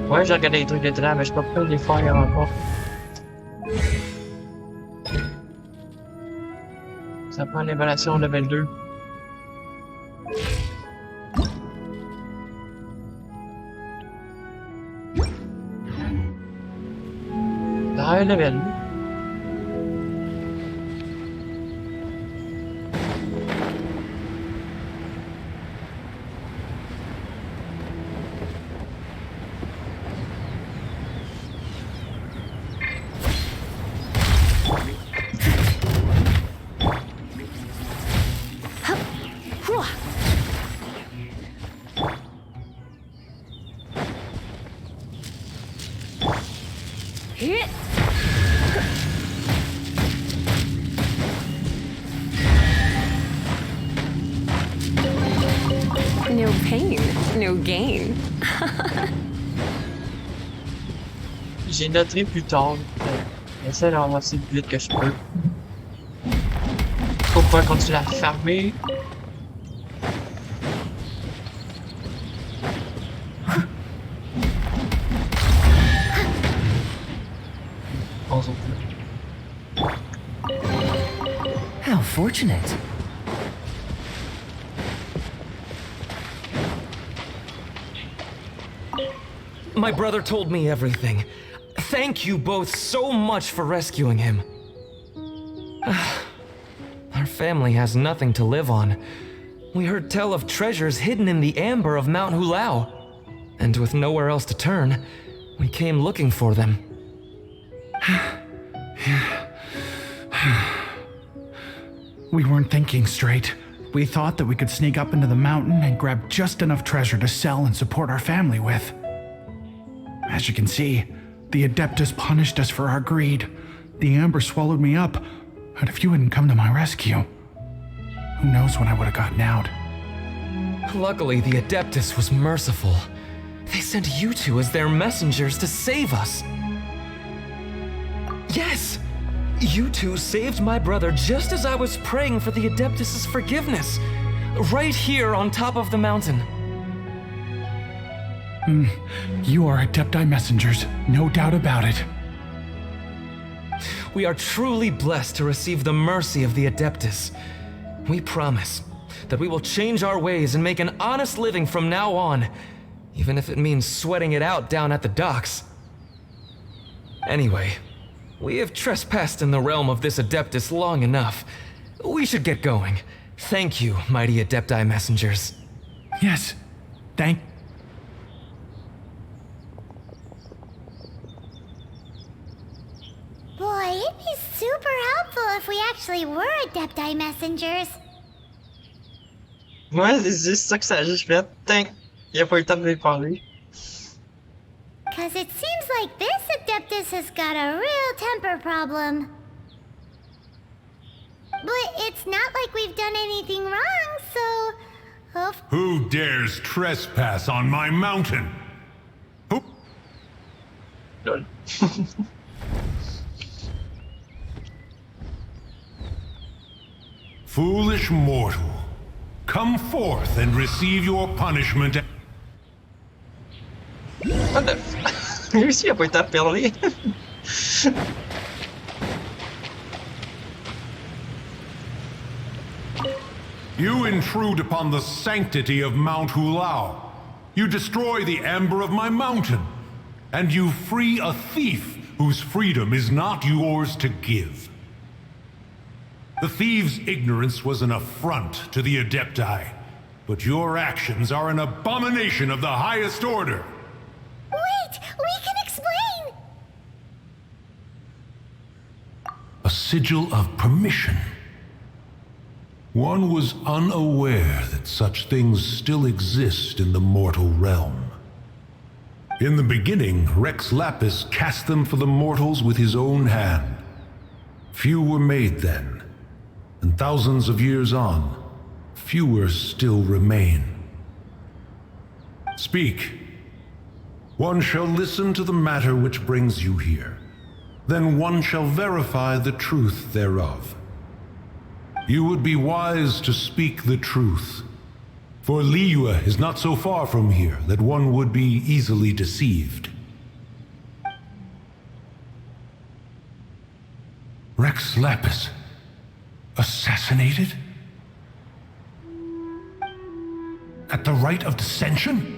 Ouais, j'ai regardé les trucs de drame, mais je peux pas les faire encore. Ça prend l'évaluation level 2. high level. No pain, no gain. J'ai noté plus tard. J'essaie d'avancer le plus vite que je peux. Faut pas continuer à fermer. How fortunate. My brother told me everything. Thank you both so much for rescuing him. Our family has nothing to live on. We heard tell of treasures hidden in the amber of Mount Hulao. And with nowhere else to turn, we came looking for them. We weren't thinking straight. We thought that we could sneak up into the mountain and grab just enough treasure to sell and support our family with. As you can see, the Adeptus punished us for our greed. The amber swallowed me up, and if you hadn't come to my rescue, who knows when I would have gotten out. Luckily, the Adeptus was merciful. They sent you two as their messengers to save us. Yes! You two saved my brother just as I was praying for the Adeptus' forgiveness. Right here on top of the mountain. You are Adepti messengers, no doubt about it. We are truly blessed to receive the mercy of the Adeptus. We promise that we will change our ways and make an honest living from now on, even if it means sweating it out down at the docks. Anyway, we have trespassed in the realm of this Adeptus long enough. We should get going. Thank you, mighty Adepti messengers. Yes, thank... Boy, it'd be super helpful if we actually were Adepti messengers. Ouais, c'est juste ça que ça a juste fait. Tinc, il a pas eu le temps de me parler. Cause it seems like this Adeptus has got a real temper problem. But it's not like we've done anything wrong, so... Who dares trespass on my mountain? Who? Lol. Foolish mortal, come forth and receive your punishment. What the Lui aussi, il a pas été à parler. You intrude upon the sanctity of Mount Hulao. You destroy the amber of my mountain. And you free a thief whose freedom is not yours to give. The thief's ignorance was an affront to the Adepti, but your actions are an abomination of the highest order. Wait, we can explain! A sigil of permission. One was unaware that such things still exist in the mortal realm. In the beginning, Rex Lapis cast them for the mortals with his own hand. Few were made then, and thousands of years on, fewer still remain. Speak. One shall listen to the matter which brings you here. Then one shall verify the truth thereof. You would be wise to speak the truth. For Liyue is not so far from here that one would be easily deceived. Rex Lapis, assassinated? At the rite of dissension?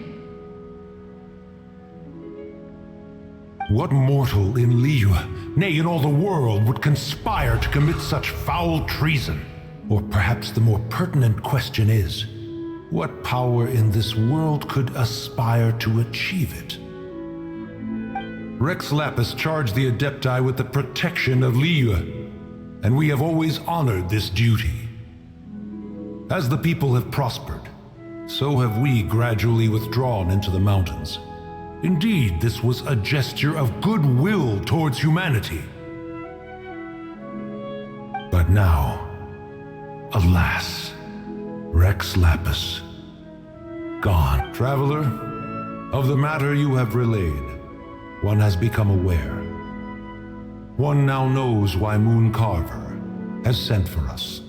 What mortal in Liyue, nay, in all the world, would conspire to commit such foul treason? Or perhaps the more pertinent question is, what power in this world could aspire to achieve it? Rex Lapis charged the Adepti with the protection of Liyue, and we have always honored this duty. As the people have prospered, so have we gradually withdrawn into the mountains. Indeed, this was a gesture of goodwill towards humanity. But now, alas, Rex Lapis, gone. Traveler, of the matter you have relayed, one has become aware. One now knows why Moon Carver has sent for us.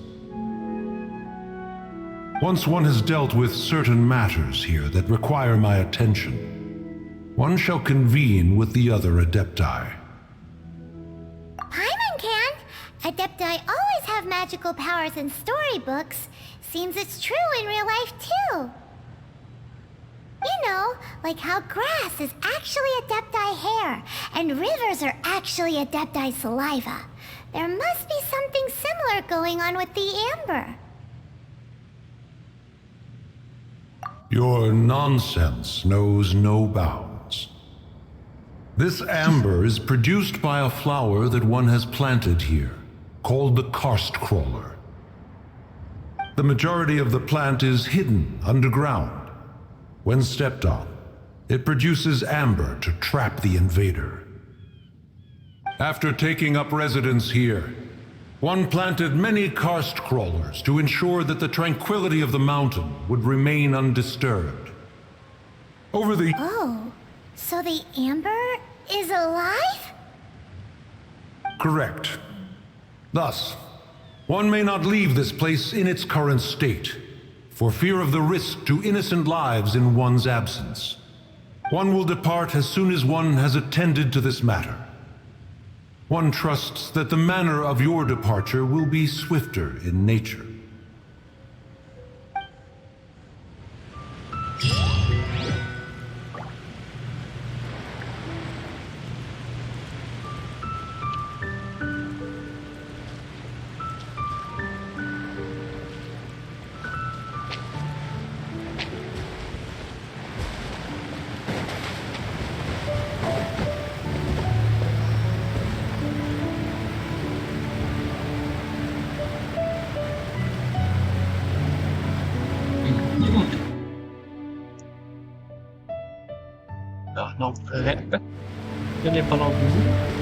Once one has dealt with certain matters here that require my attention, one shall convene with the other Adepti. Paimon can! Adepti always have magical powers in storybooks. Seems it's true in real life, too. You know, like how grass is actually Adepti hair, and rivers are actually Adepti saliva. There must be something similar going on with the amber. Your nonsense knows no bounds. This amber is produced by a flower that one has planted here, called the karst crawler. The majority of the plant is hidden underground. When stepped on, it produces amber to trap the invader. After taking up residence here, one planted many karst crawlers to ensure that the tranquility of the mountain would remain undisturbed. Oh, so the amber is alive? Correct. Thus, one may not leave this place in its current state, for fear of the risk to innocent lives in one's absence. One will depart as soon as one has attended to this matter. One trusts that the manner of your departure will be swifter in nature. Ah non, je n'ai pas l'envie.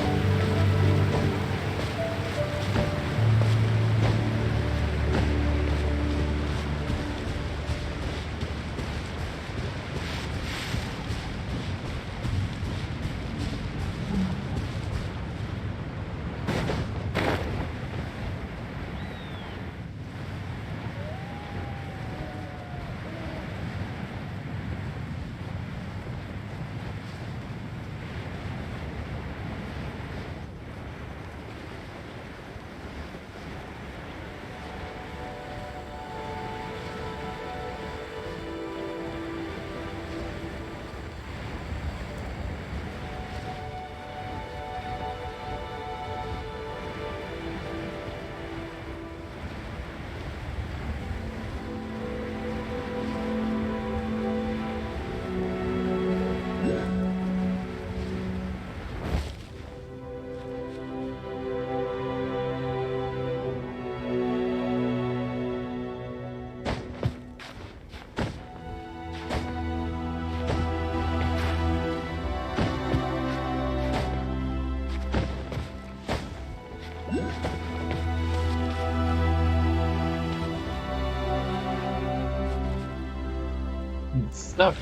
Stuff.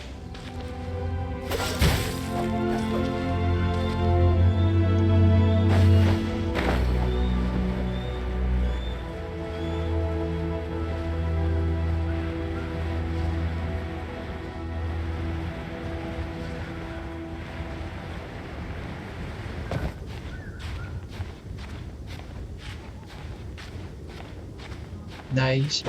Nice.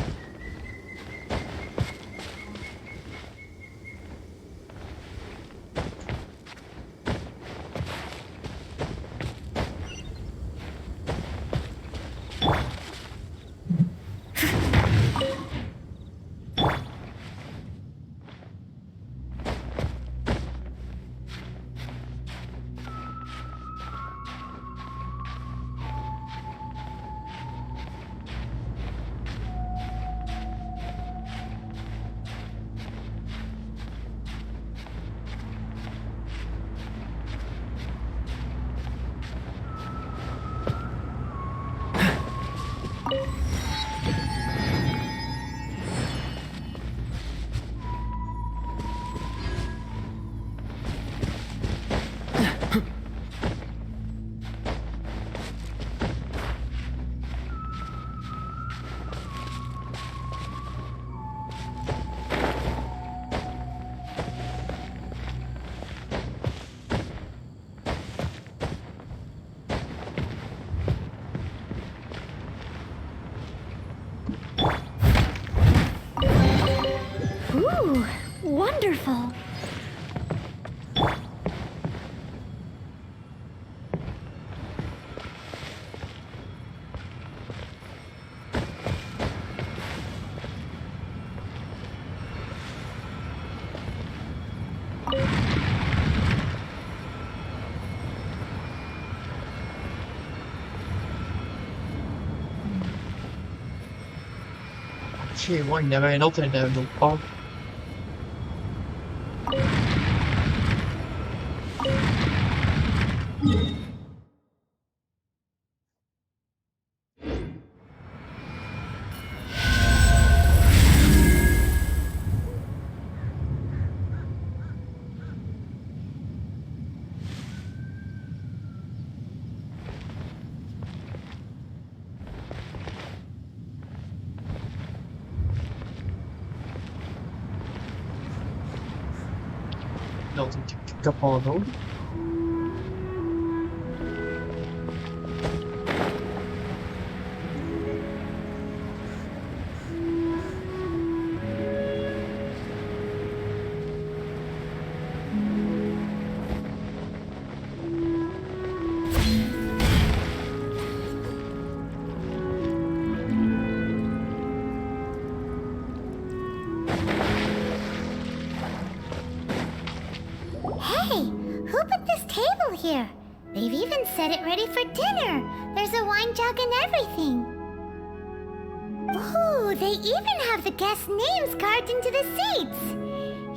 wonderful. Chez moi, il y en avait un autre part. Dans une petite cape en eau. Hey, who put this table here? They've even set it ready for dinner. There's a wine jug and everything. Ooh, they even have the guests' names carved into the seats.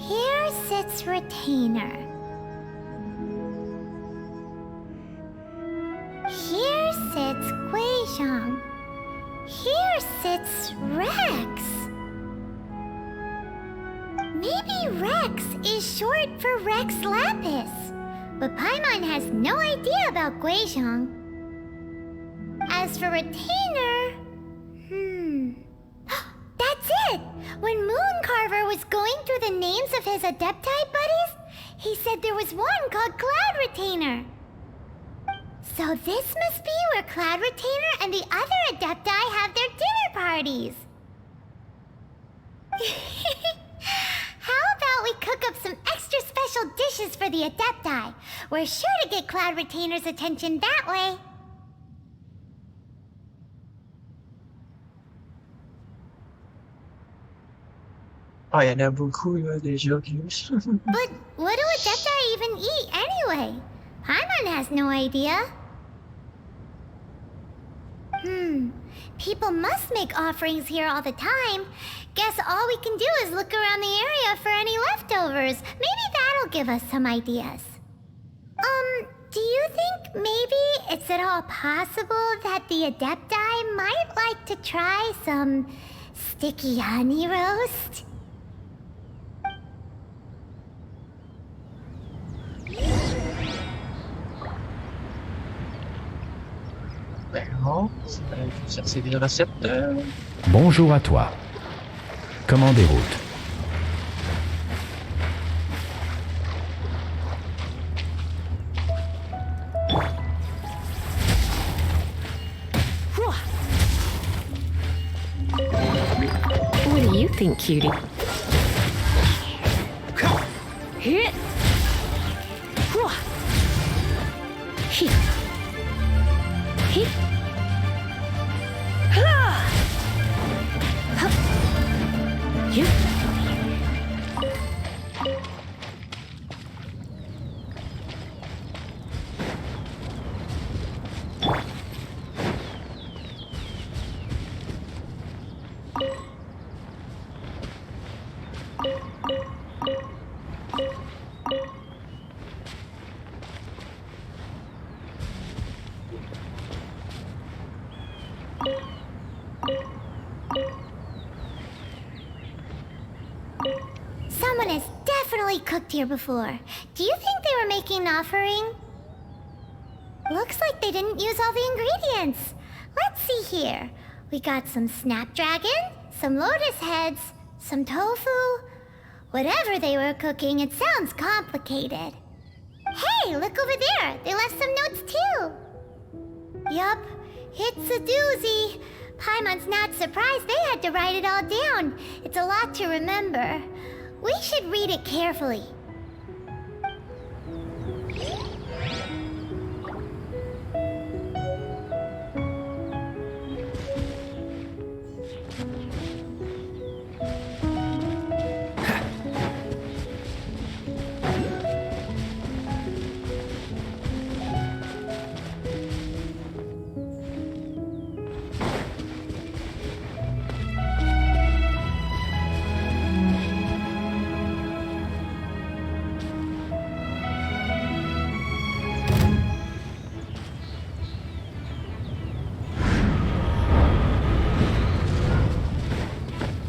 Here sits Retainer. Here sits Guizhong. Here sits Rex. Maybe Rex is short for Rex Lapis. But Paimon has no idea about Guizhong. As for Retainer... That's it! When Mooncarver was going through the names of his Adepti buddies, he said there was one called Cloud Retainer. So this must be where Cloud Retainer and the other Adepti have their dinner parties. How about we cook up some extra special dishes for the Adepti? We're sure to get Cloud Retainer's attention that way. Ah, il y en a beaucoup là, déjà. But what do Adepti even eat anyway? Paimon has no idea. People must make offerings here all the time. Guess all we can do is look around the area for any leftovers. Maybe that'll give us some ideas. Do you think maybe it's at all possible that the Adepti might like to try some sticky honey roast? Bon, chercher des recettes. Bonjour à toi. Comment déroute? What do you think, cutie? Hit! Hit! Hit! You. Someone has definitely cooked here before. Do you think they were making an offering? Looks like they didn't use all the ingredients. Let's see here. We got some snapdragon, some lotus heads, some tofu. Whatever they were cooking, it sounds complicated. Hey, look over there. They left some notes too. Yup, it's a doozy. Paimon's not surprised they had to write it all down. It's a lot to remember. We should read it carefully.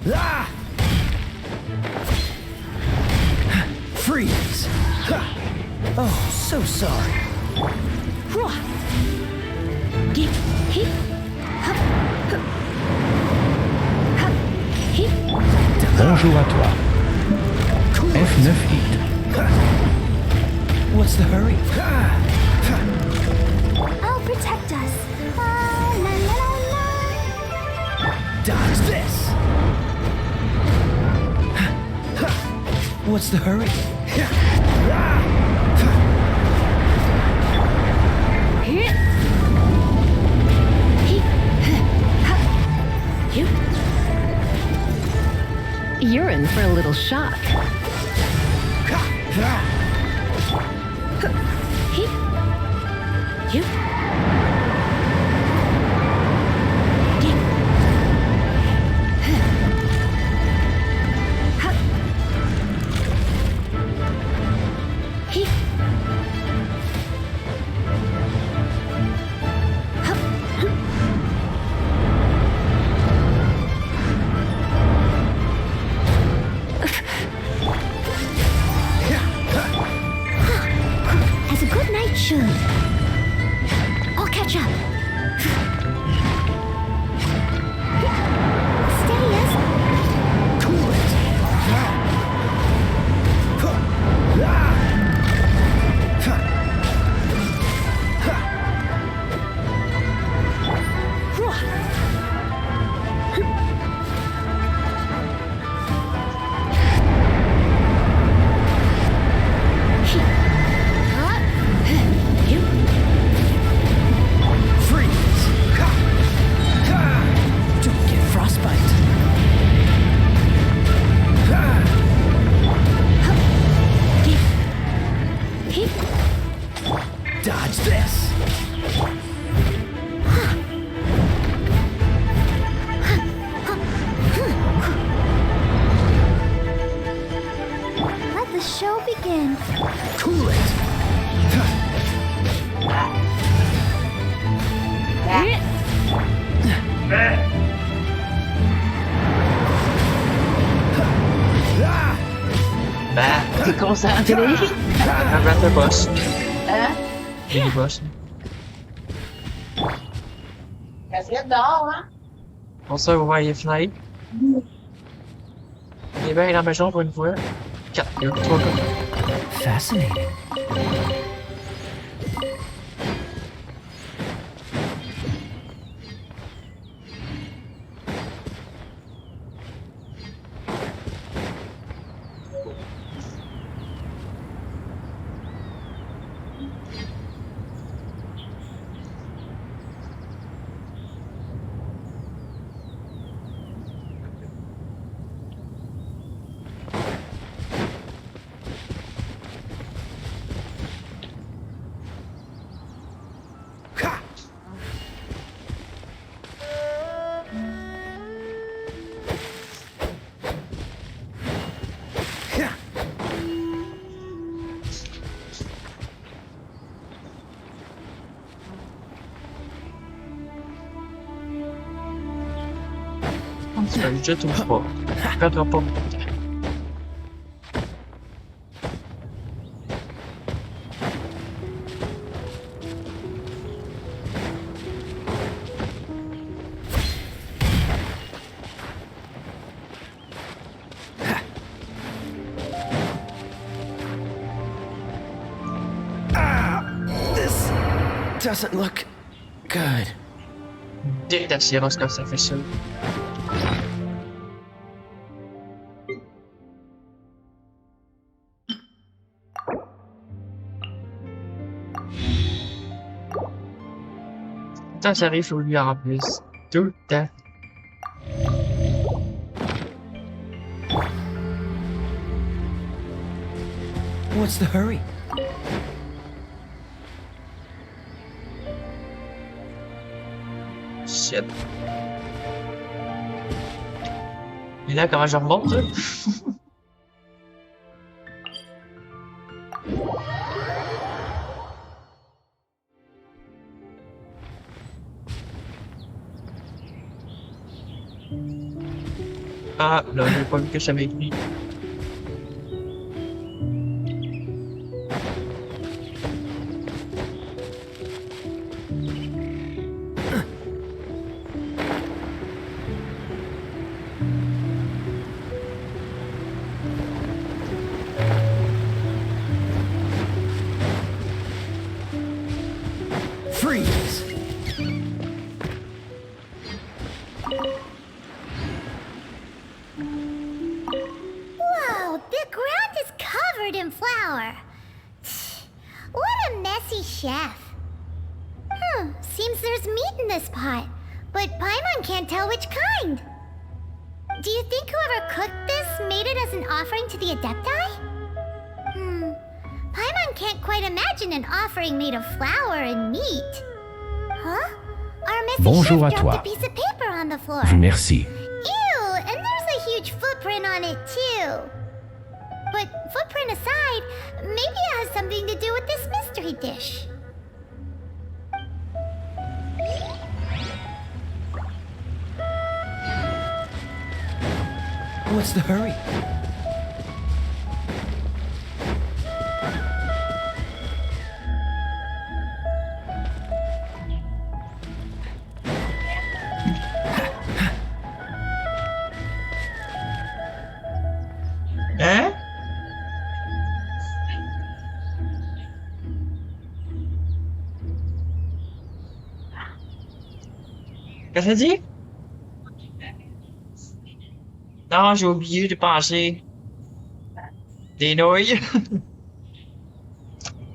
Ah! Freeze! Oh, so sorry. Bonjour à toi. F9 hit. What's the hurry? I'll protect us. La la la la. Dodge this! What's the hurry? You're in for a little shock. As a good knight should. I'll catch up. Steady us. Cool it! Freeze! Don't get frostbite. Dodge this! Let the show begin. Cool it! Bah, t'es concentré? Avant le boss. Hein? Et le boss. Reste dehors, hein? On sort ouvrir les fenêtres. Il est bien dans la maison pour une fois. 4 gars, 3 gars. Fascinating. Le budget trouve pas. On perdra pas beaucoup de temps. This doesn't look good. Détesté quand ça fait ça. temps ça arrive sur lui en plus. Tout le temps. What's the hurry? Shit. Et là, comment je remonte, là? Ah, là, j'ai pas vu que ça m'ait écrit. Freeze! Whoa, the ground is covered in flour. What a messy chef. Seems there's meat in this pot, but Paimon can't tell which kind. Do you think whoever cooked this made it as an offering to the Adepti? Paimon can't quite imagine an offering made of flour and meat. Huh? Our messy Bonjour à chef toi. dropped a piece of paper on the floor. Merci. Ew, and there's a huge footprint on it too. But footprint aside, maybe it has something to do with this mystery dish. What's the hurry? Hein? Qu'est-ce que ça dit? Non, j'ai oublié de penser. Des nouilles.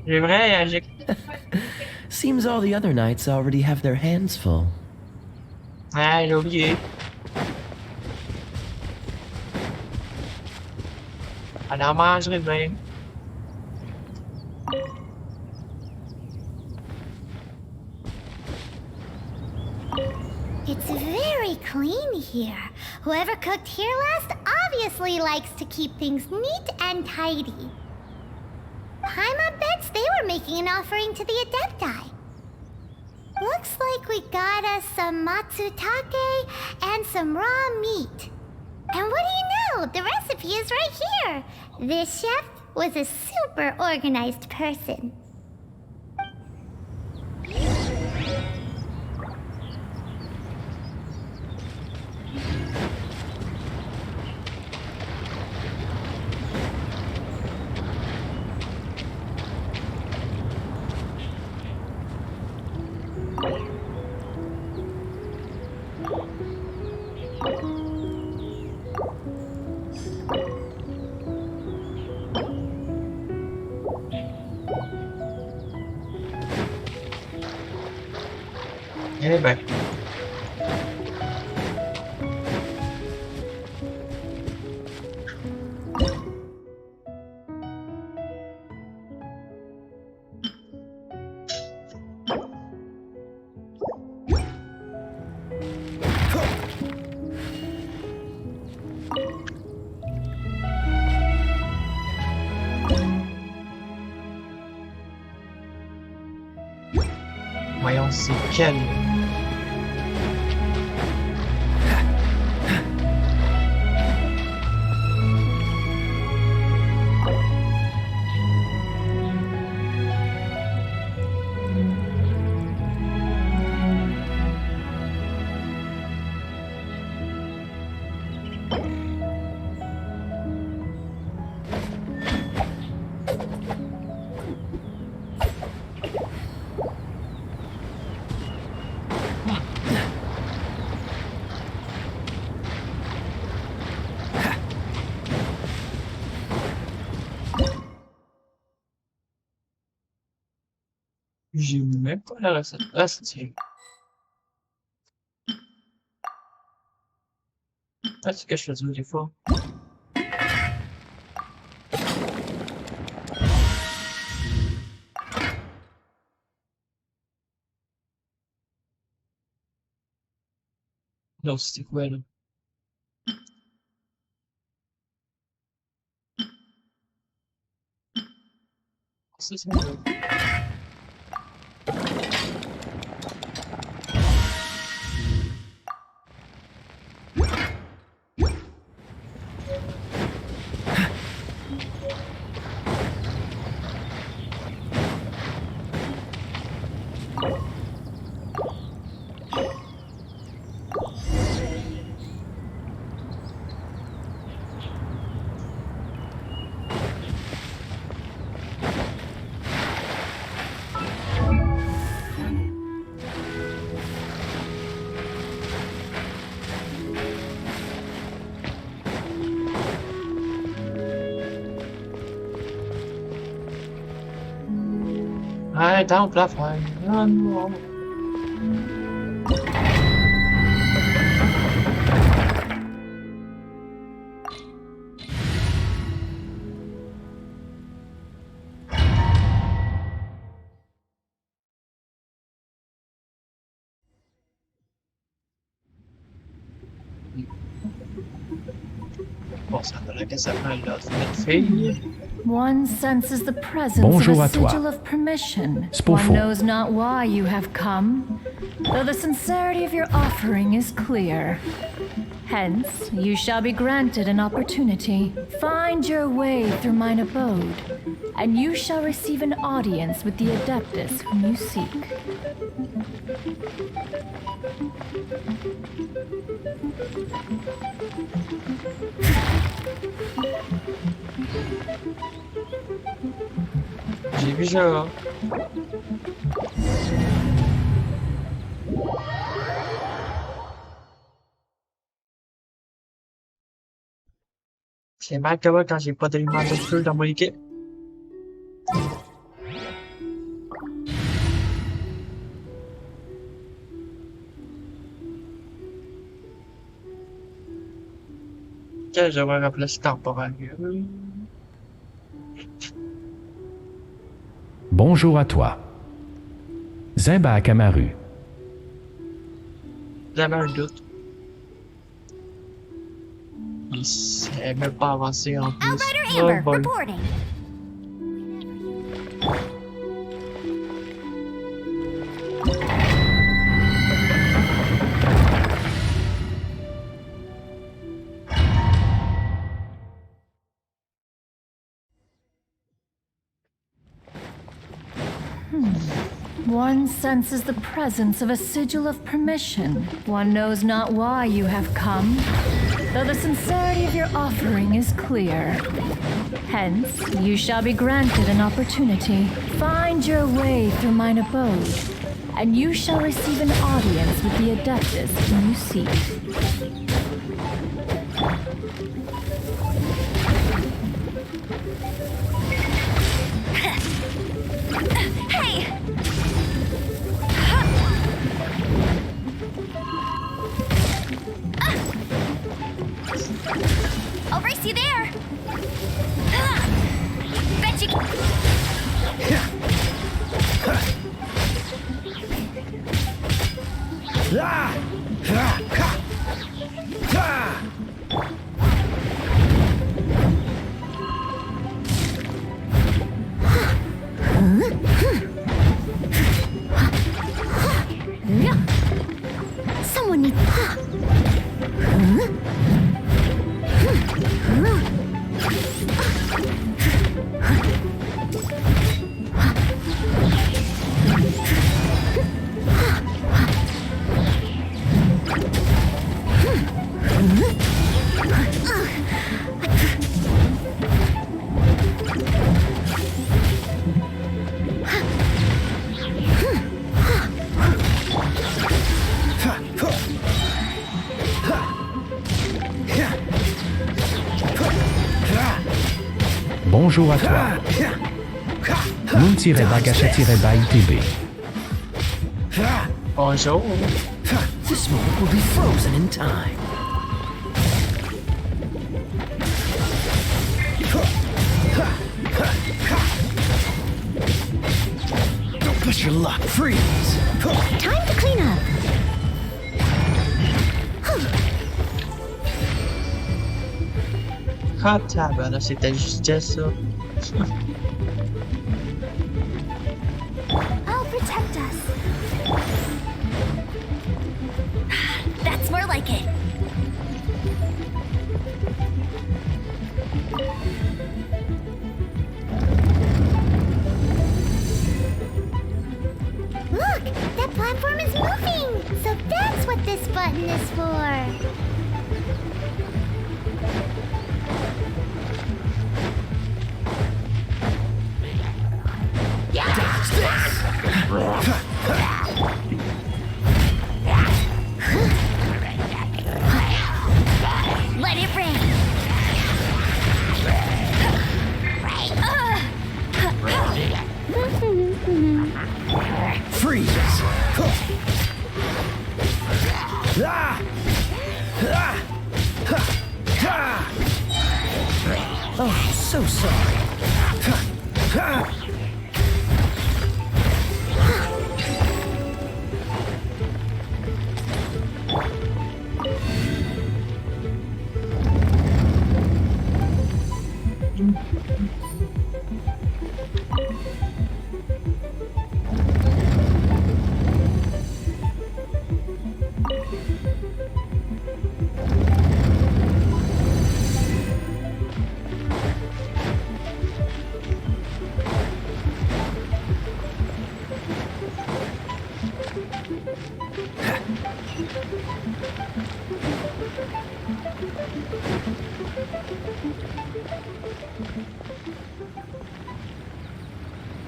C'est vrai, j'ai... Seems all the other knights already have their hands full. Ah, j'ai oublié. On en mangerait bien. It's very clean here. Whoever cooked here last obviously likes to keep things neat and tidy. Paimon bets they were making an offering to the Adepti. Looks like we got us some matsutake and some raw meat. And what do you know? The recipe is right here. This chef was a super organized person. Eh ben. Voyons, c'est quel... J'ai même pas la recette. Ah, c'est... Ah, c'est ce que je faisais des fois. Non, c'était quoi là? Ça, c'est quoi? I don't love her. No, no. Bon, ça me que ça prend là, c'est une fille. One senses the presence Bonjour of a à toi. sigil of permission. C'est pas One faux. knows not why you have come, though the sincerity of your offering is clear. Hence, you shall be granted an opportunity. Find your way through mine abode, and you shall receive an audience with the Adeptus whom you seek. J'ai vu ça. C'est mal que moi quand j'ai pas d'éléments de feu dans mon équipe. Que je vais remplacer temporaire. Bonjour à toi. Zimba à Kamaru. J'avais un doute. Il s'est même pas avancé en plus. Outrider Oh Amber, boy. reporting. One senses the presence of a sigil of permission. One knows not why you have come, though the sincerity of your offering is clear. Hence, you shall be granted an opportunity. Find your way through mine abode, and you shall receive an audience with the Adeptus whom you seek. Hey! I'll race you there! Bet you Someone needs. Bonjour à toi. Nun-Bagasha-Ba ITB. Bonjour. This moment will be frozen in time. Push your luck. Freeze. Time to clean up. Ah, tabarnak, c'était juste ça. I'll protect us. That's more like it. Look, that platform is moving. So that's what this button is for. Let it rain. Freeze. Oh, so sorry.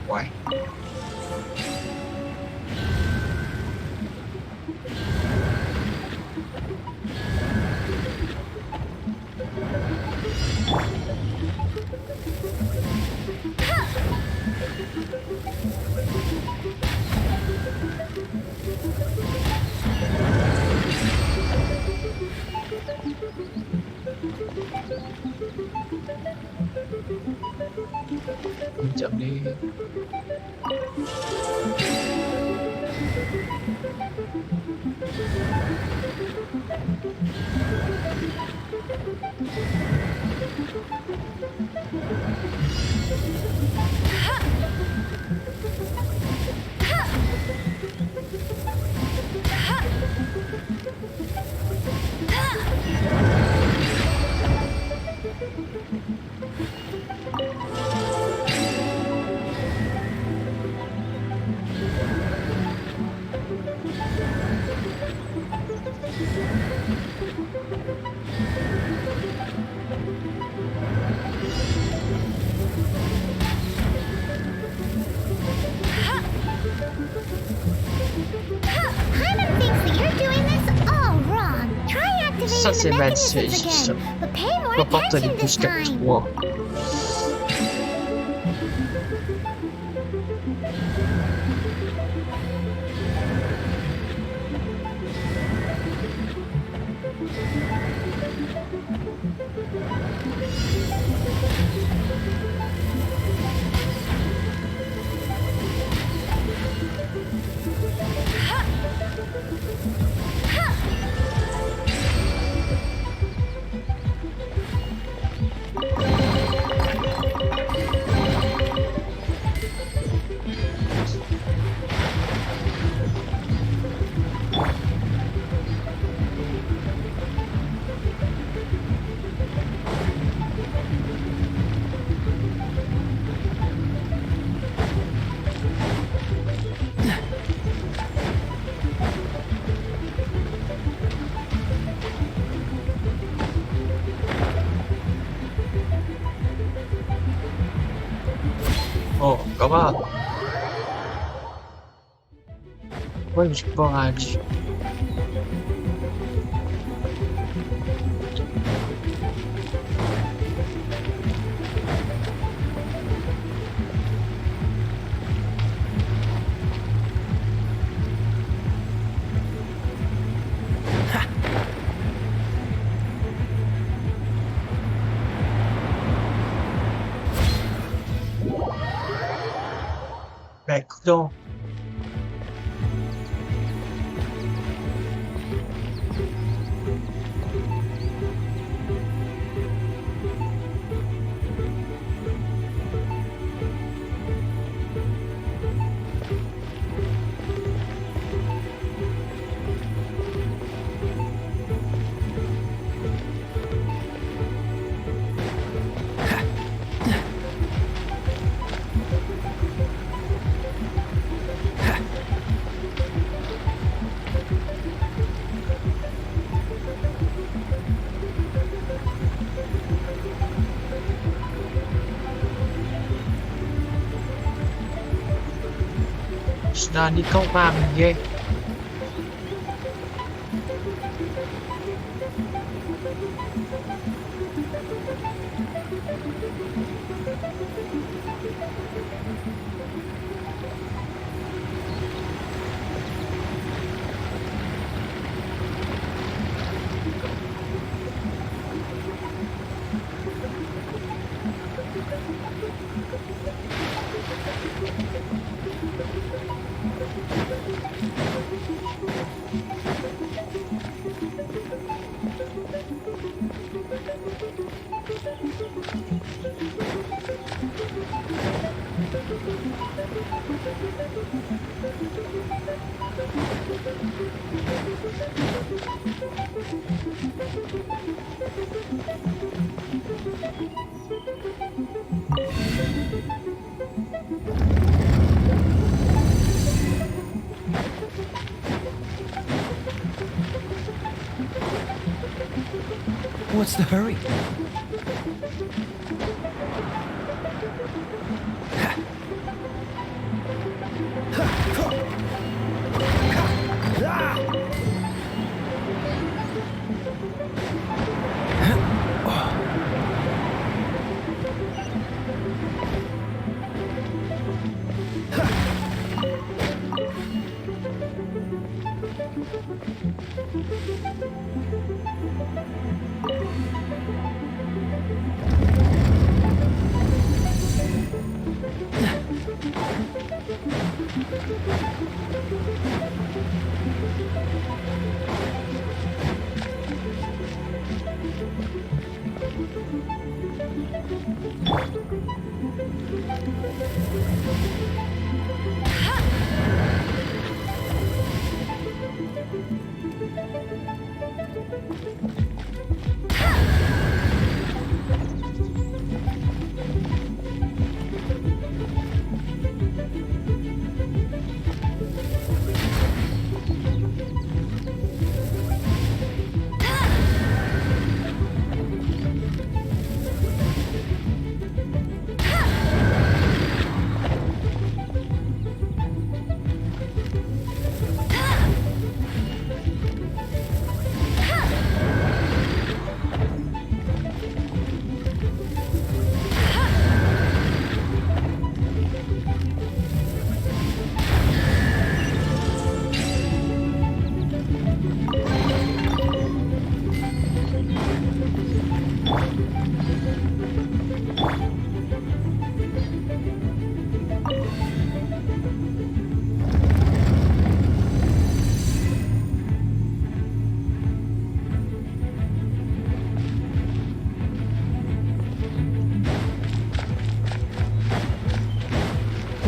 Why? Chậm đi. Hyman thinks that you're doing this all wrong. Try Ça, activating c'est the mal mechanisms ça. again, but pay more Faut pas attention tenir this plus que time. 3. Oh, comment? Pourquoi je suis pas rendu? Ben, coudonc. งานที่เข้ามามันเยอะ What's the hurry?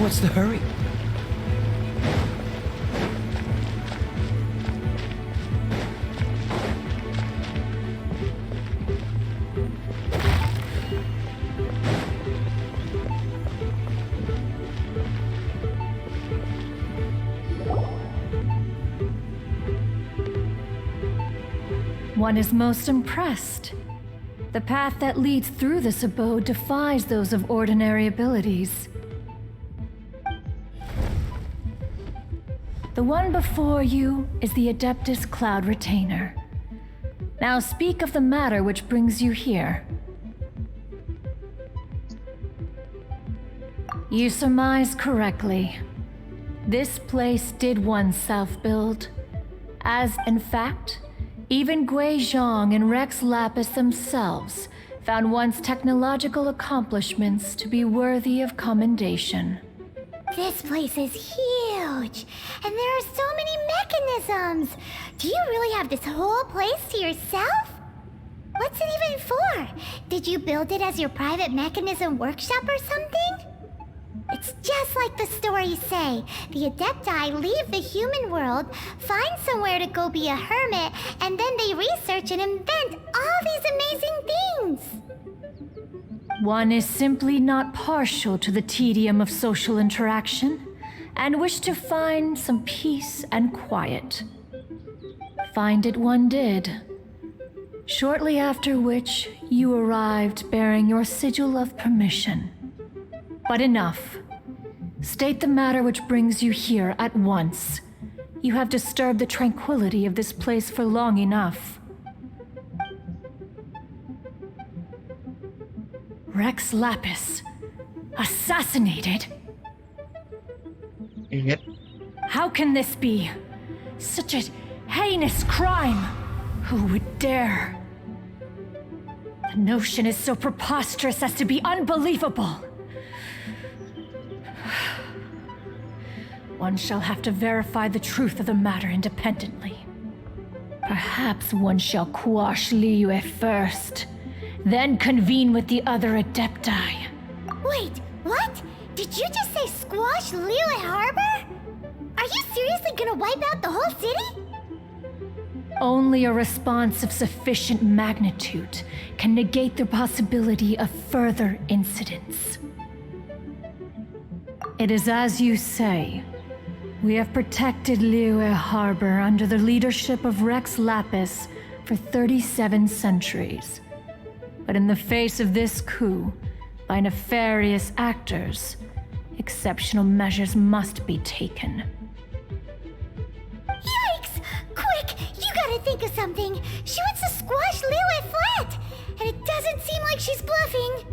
What's the hurry? One is most impressed. The path that leads through this abode defies those of ordinary abilities. The one before you is the Adeptus Cloud Retainer. Now speak of the matter which brings you here. You surmise correctly. This place did once self-build, as in fact, even Gui Zhang and Rex Lapis themselves found once technological accomplishments to be worthy of commendation. This place is huge, and there are so many mechanisms. Do you really have this whole place to yourself? What's it even for? Did you build it as your private mechanism workshop or something? It's just like the stories say. The Adepti leave the human world, find somewhere to go be a hermit, and then they research and invent all these amazing things. One is simply not partial to the tedium of social interaction, and wished to find some peace and quiet. Find it one did. Shortly after which, you arrived bearing your sigil of permission. But enough. State the matter which brings you here at once. You have disturbed the tranquility of this place for long enough. Rex Lapis, assassinated? Yep. How can this be? Such a heinous crime! Who would dare? The notion is so preposterous as to be unbelievable. One shall have to verify the truth of the matter independently. Perhaps one shall quash Liyue first, then convene with the other Adepti. Wait, what? Did you just say squash Liyue Harbor? Are you seriously gonna wipe out the whole city? Only a response of sufficient magnitude can negate the possibility of further incidents. It is as you say. We have protected Liyue Harbor under the leadership of Rex Lapis for 37 centuries. But in the face of this coup, by nefarious actors, exceptional measures must be taken. Yikes! Quick, you gotta think of something. She wants to squash Liyue flat, and it doesn't seem like she's bluffing.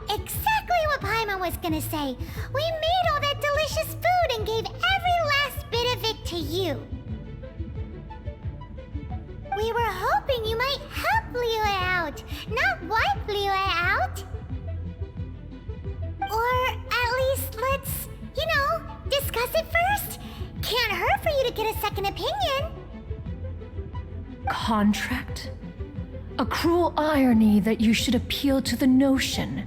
Exactly what Paimon was gonna say. We made all that delicious food and gave every last bit of it to you. We were hoping you might help Liyue out, not wipe Liyue out. Or at least let's, discuss it first. Can't hurt for you to get a second opinion. Contract? A cruel irony that you should appeal to the notion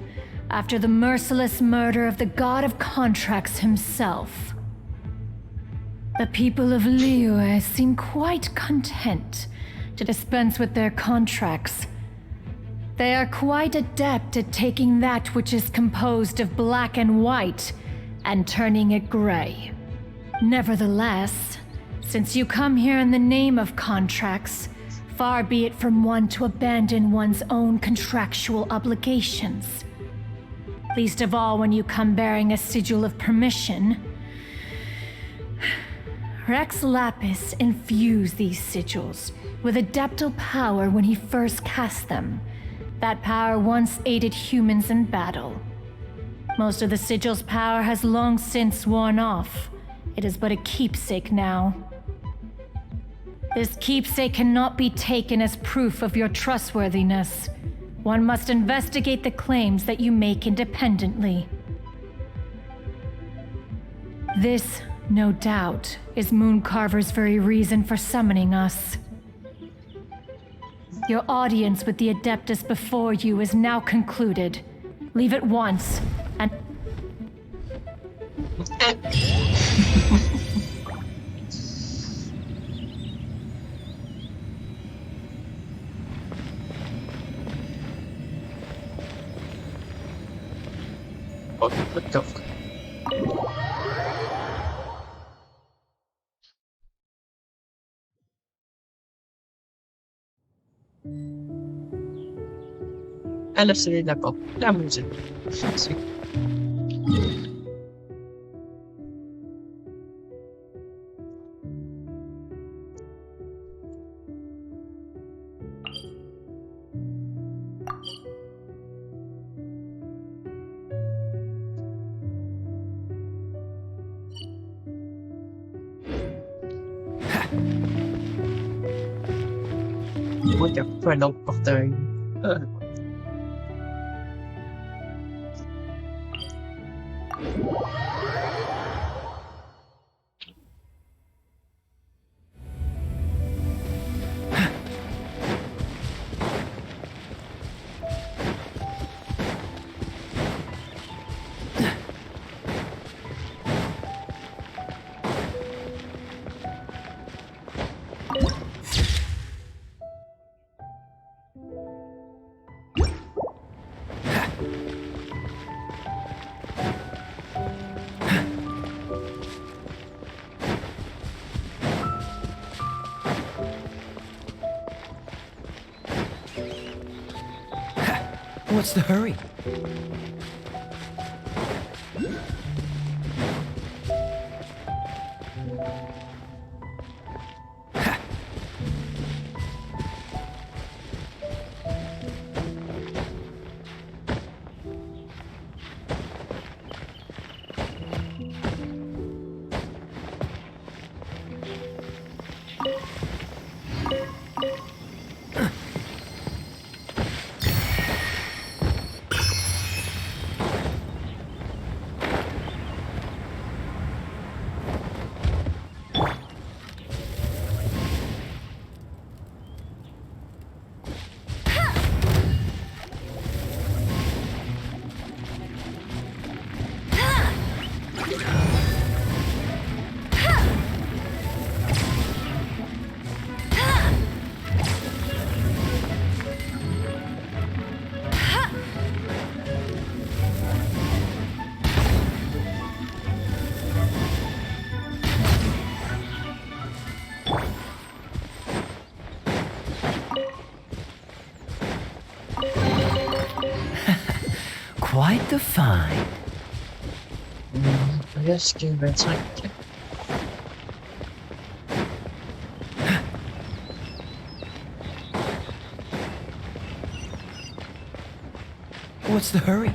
after the merciless murder of the god of contracts himself. The people of Liyue seem quite content to dispense with their contracts. They are quite adept at taking that which is composed of black and white and turning it gray. Nevertheless, since you come here in the name of contracts, far be it from one to abandon one's own contractual obligations. Least of all when you come bearing a sigil of permission. Rex Lapis infused these sigils with adeptal power when he first cast them. That power once aided humans in battle. Most of the sigil's power has long since worn off. It is but a keepsake now. This keepsake cannot be taken as proof of your trustworthiness. One must investigate the claims that you make independently. This, no doubt, is Mooncarver's very reason for summoning us. Your audience with the Adeptus before you is now concluded. Leave at once, and... What the fuck? Elle c'est d'accord. La musique. C'est- Moi qui a fait un autre portail. What's the hurry? Quite the find. Presque 25. What's the hurry?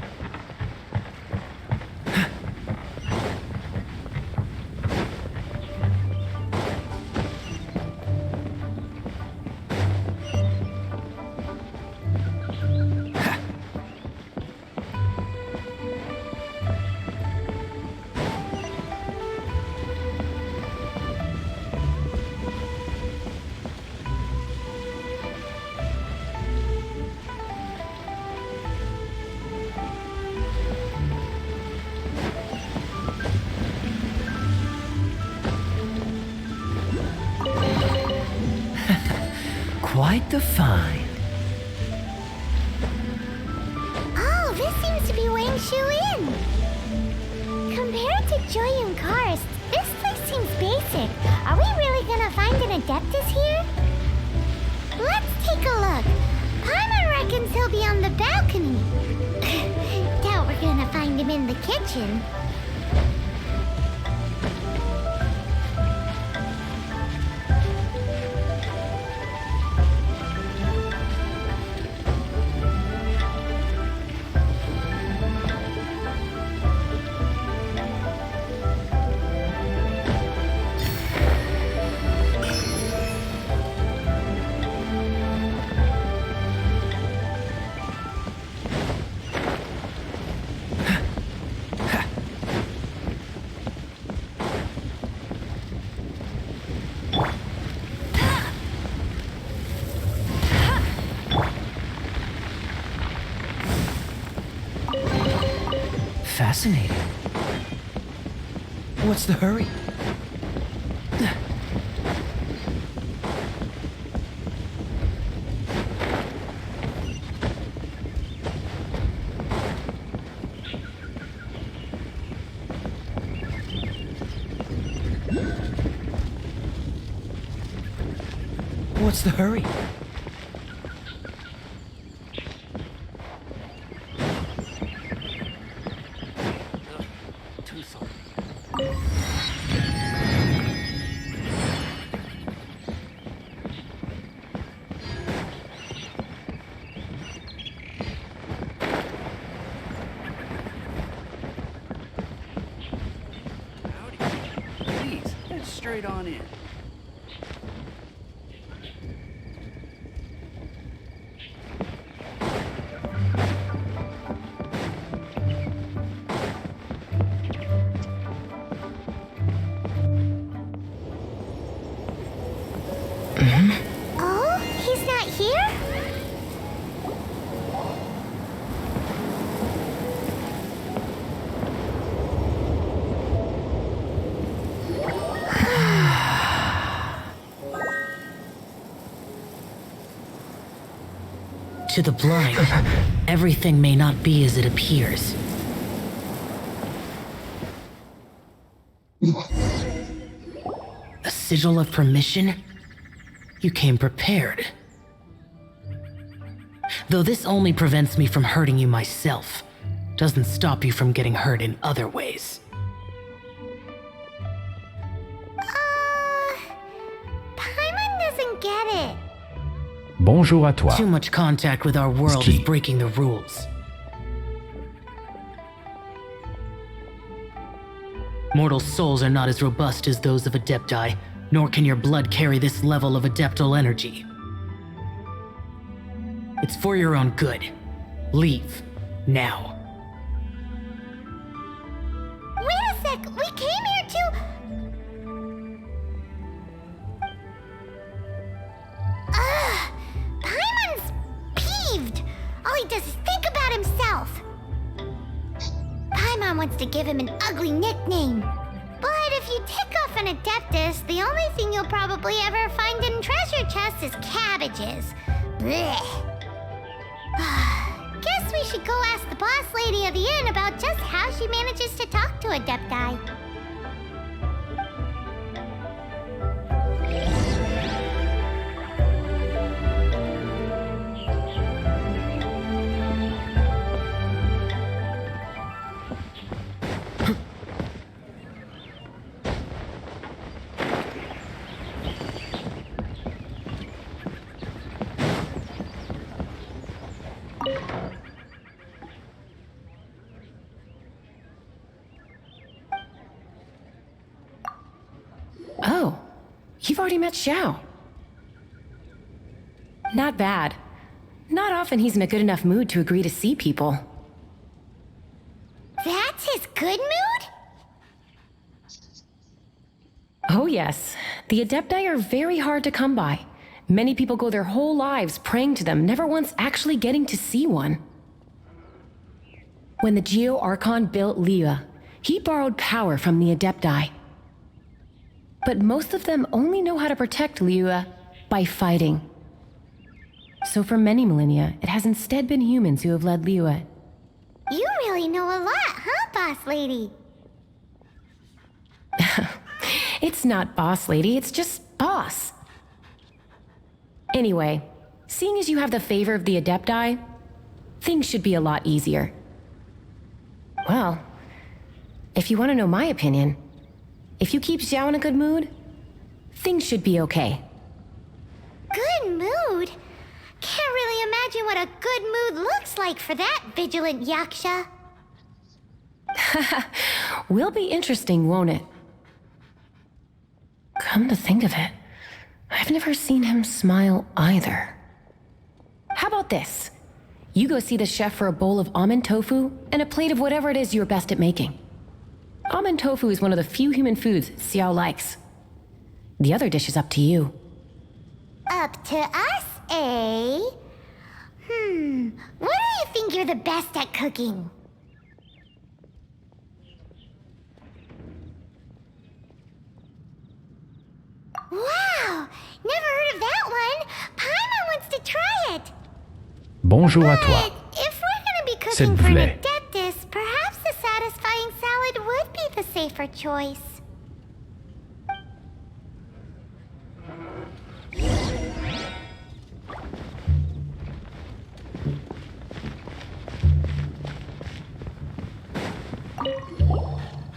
Quite the find. Oh, this seems to be Wang Shu Inn. Compared to Joyun Karst, this place seems basic. Are we really gonna find an Adeptus here? Let's take a look. Paimon reckons he'll be on the balcony. Doubt we're gonna find him in the kitchen. Fascinating. What's the hurry? What's the hurry? Please, head straight on in. Oh, he's not here? To the blind, everything may not be as it appears. A sigil of permission? You came prepared. Though this only prevents me from hurting you myself, doesn't stop you from getting hurt in other ways. Paimon doesn't get it. Bonjour à toi. Too much contact with our world is breaking the rules. Mortal souls are not as robust as those of Adepti, nor can your blood carry this level of Adeptal energy. It's for your own good. Leave. Now. Wait a sec, we came here to... Ugh, Paimon's peeved. All he does is think about himself. Paimon wants to give him an ugly nickname. But if you tick off an Adeptus, the only thing you'll probably ever find in treasure chests is cabbages. Blech. Guess we should go ask the boss lady of the inn about just how she manages to talk to Adepti. Oh, you've already met Xiao. Not bad. Not often he's in a good enough mood to agree to see people. That's his good mood? Oh yes, the Adepti are very hard to come by. Many people go their whole lives praying to them, never once actually getting to see one. When the Geo Archon built Liyue, he borrowed power from the Adepti. But most of them only know how to protect Liyue by fighting. So for many millennia, it has instead been humans who have led Liyue. You really know a lot, huh, boss lady? It's not boss lady, it's just boss. Anyway, seeing as you have the favor of the Adepti, things should be a lot easier. Well, if you want to know my opinion, if you keep Xiao in a good mood, things should be okay. Good mood? Can't really imagine what a good mood looks like for that vigilant yaksha. Will be interesting, won't it? Come to think of it, I've never seen him smile either. How about this? You go see the chef for a bowl of almond tofu and a plate of whatever it is you're best at making. Almond tofu is one of the few human foods Xiao likes. The other dish is up to you. Up to us, eh? What do you think you're the best at cooking? Wow! Never heard of that one! Paimon wants to try it! Bonjour à toi. If we're gonna be S'il cooking vous for an plaît. adeptus, perhaps the satisfying salad would be the safer choice.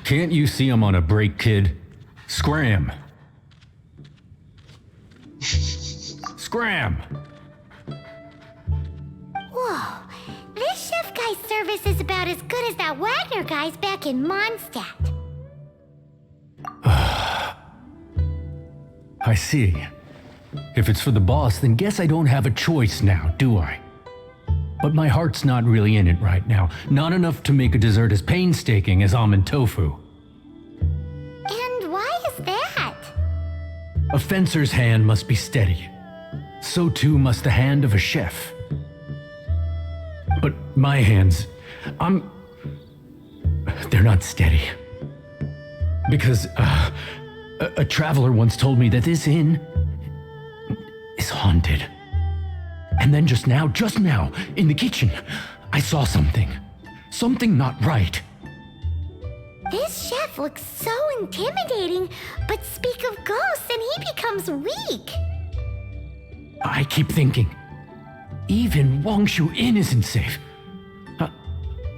Can't you see I'm on a break, kid? Scram! Scram! Whoa, this chef guy's service is about as good as that Wagner guy's back in Mondstadt. I see. If it's for the boss, then guess I don't have a choice now, do I? But my heart's not really in it right now. Not enough to make a dessert as painstaking as almond tofu. And why is that? A fencer's hand must be steady. So too must the hand of a chef. But my hands, they're not steady. Because a traveler once told me that this inn is haunted. And then just now, in the kitchen, I saw something. Something not right. This chef looks so intimidating, but speak of ghosts and he becomes weak. I keep thinking, even Wangshu Inn isn't safe.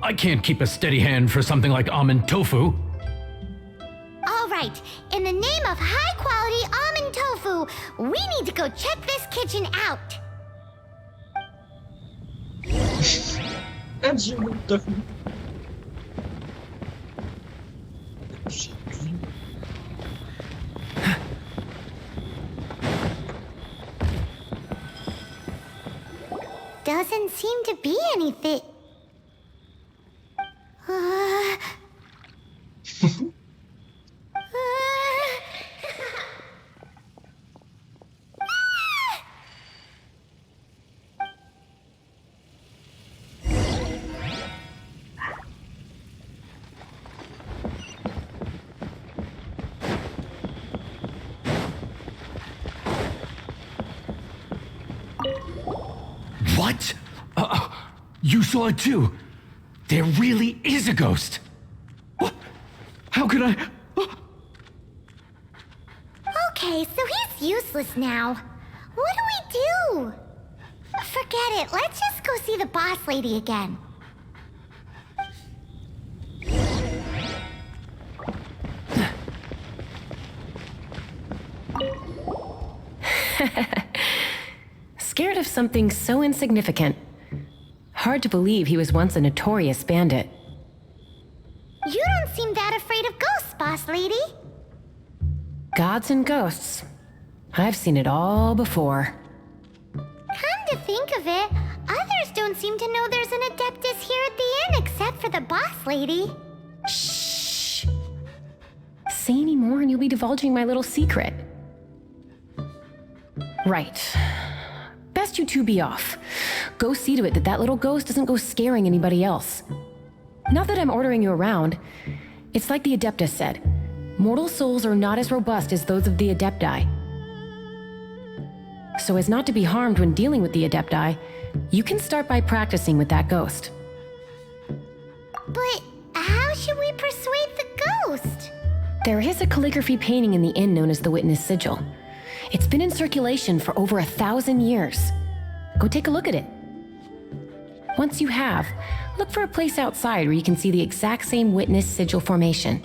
I can't keep a steady hand for something like almond tofu. All right, in the name of high-quality almond tofu, we need to go check this kitchen out. Doesn't seem to be anything. What? You saw it too? There really is a ghost. What? How could I? Okay, so he's useless now. What do we do? Forget it, let's just go see the boss lady again. Scared of something so insignificant. Hard to believe he was once a notorious bandit. You don't seem that afraid of ghosts, boss lady. Gods and ghosts. I've seen it all before. Come to think of it, others don't seem to know there's an Adeptus here at the inn except for the boss lady. Shh. Say any more and you'll be divulging my little secret. Right. Best you two be off. Go see to it that that little ghost doesn't go scaring anybody else. Not that I'm ordering you around. It's like the Adeptus said. Mortal souls are not as robust as those of the Adepti. So as not to be harmed when dealing with the Adepti, you can start by practicing with that ghost. But how should we persuade the ghost? There is a calligraphy painting in the inn known as the Witness Sigil. It's been in circulation for over 1,000 years. Go take a look at it. Once you have, look for a place outside where you can see the exact same Witness Sigil formation.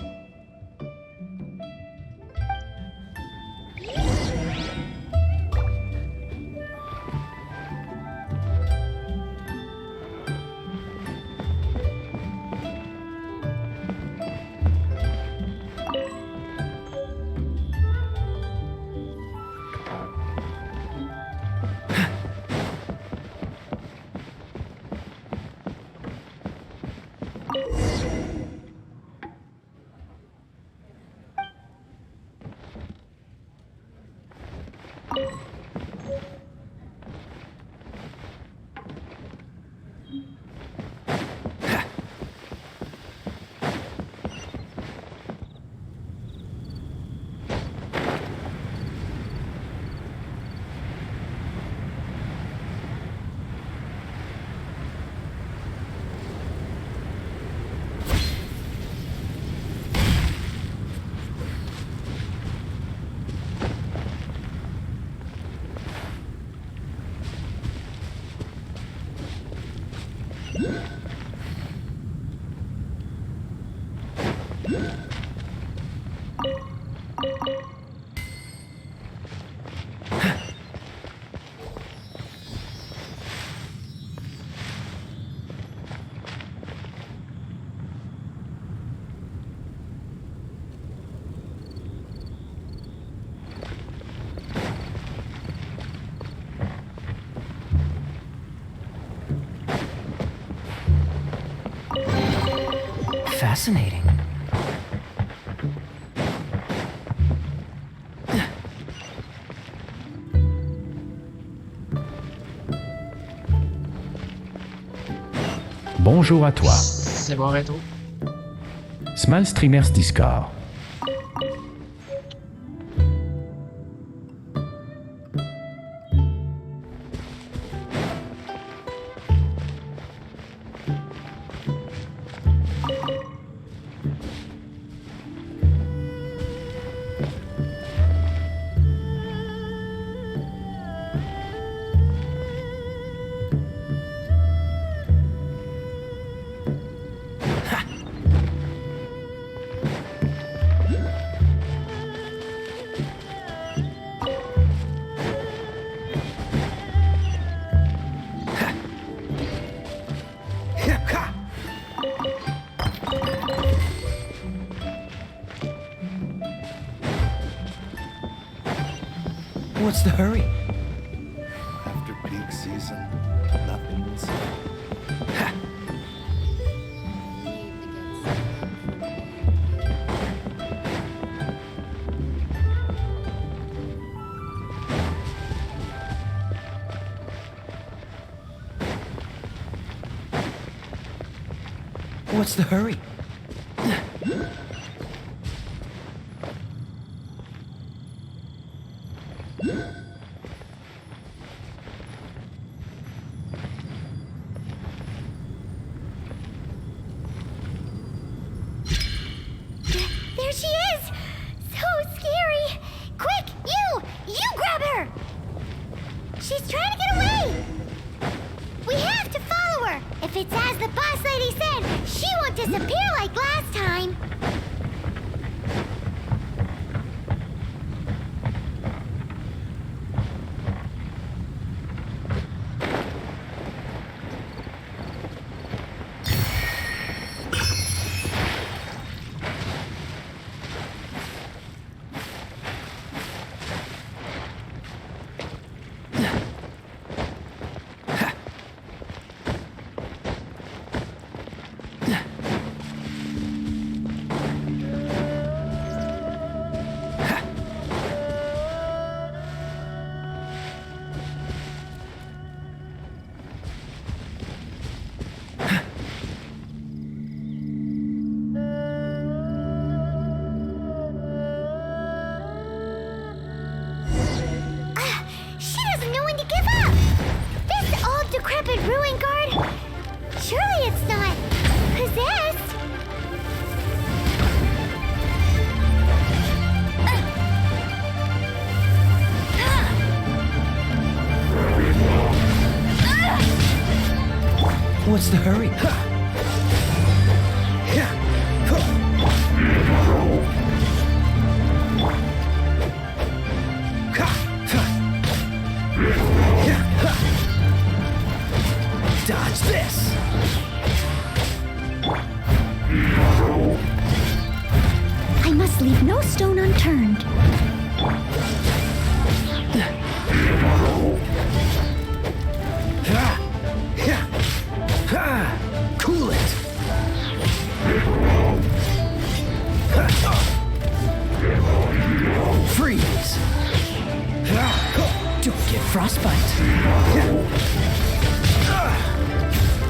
Fascinating. Bonjour à toi. C'est bon, Reto. Small Streamers Discord. What's the hurry? After peak season, nothing's. What's the hurry? There she is! So scary! Quick, you grab her! She's trying to get away! We have to follow her! If it's as the boss lady said, she won't disappear like last time! What's the hurry? Dodge this! I must leave no stone unturned. Cool it! Freeze! Don't get frostbite!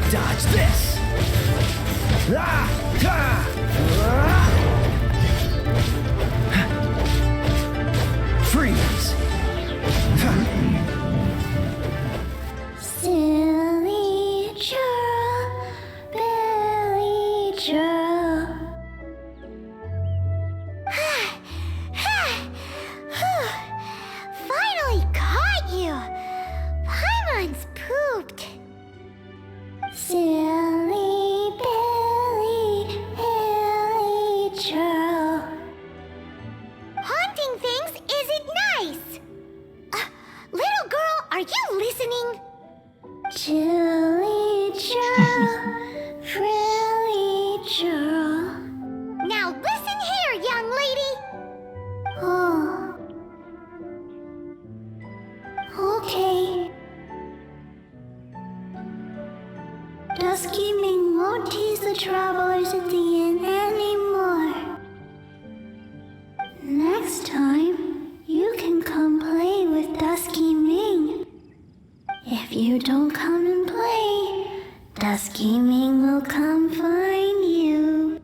Dodge this! Freeze! Silly churl, Billy churl. Finally caught you! Paimon's pooped. Silly Billy, Billy churl. Haunting things isn't nice. Little girl, are you listening? Chilly churl, frilly churl. Now listen here, young lady. Oh. Okay. Dusky Ming won't tease the travelers at the inn anymore. Next time, you can come play with Dusky Ming. If you don't come and play, Dusky Ming will come find you.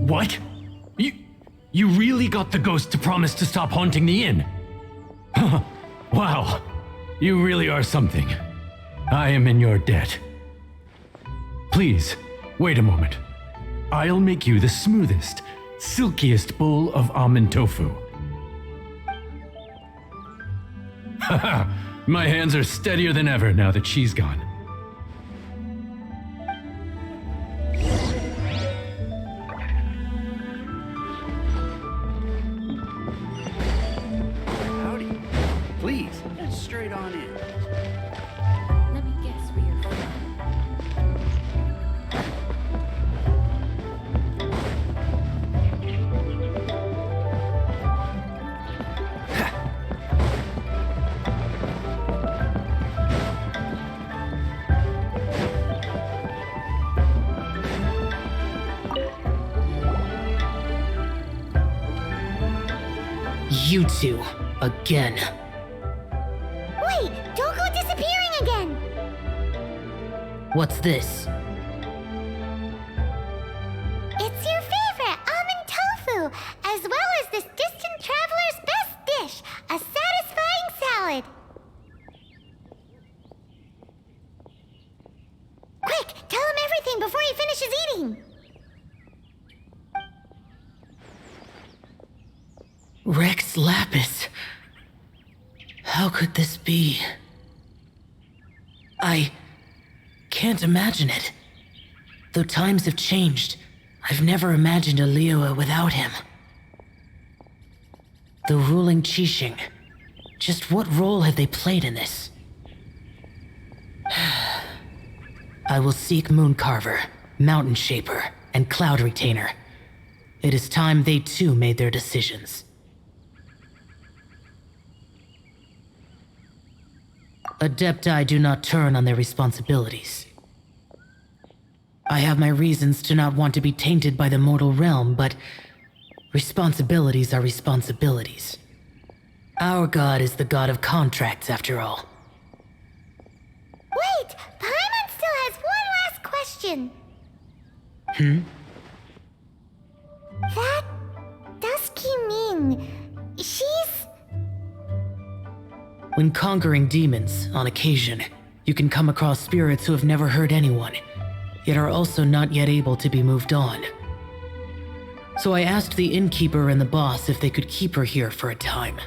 What? You really got the ghost to promise to stop haunting the inn? Wow, you really are something. I am in your debt. Please, wait a moment. I'll make you the smoothest, silkiest bowl of almond tofu. Haha, my hands are steadier than ever now that she's gone. Howdy. Please, get straight on in. Let me guess where you're from. You two, again. Wait, don't go disappearing again! What's this? It's your favorite almond tofu, as well as this distant traveler's best dish, a satisfying salad. Quick, tell him everything before he finishes eating. Rex Lapis. How could this be? I can't imagine it. Though times have changed, I've never imagined a Liyue without him. The ruling Qixing. Just what role have they played in this? I will seek Mooncarver, Mountain Shaper, and Cloud Retainer. It is time they too made their decisions. Adepti do not turn on their responsibilities. I have my reasons to not want to be tainted by the mortal realm, but responsibilities are responsibilities. Our god is the god of contracts, after all. Wait, Paimon still has one last question. question. That Dusky Ming, she's... When conquering demons, on occasion, you can come across spirits who have never hurt anyone, yet are also not yet able to be moved on. So I asked the innkeeper and the boss if they could keep her here for a time.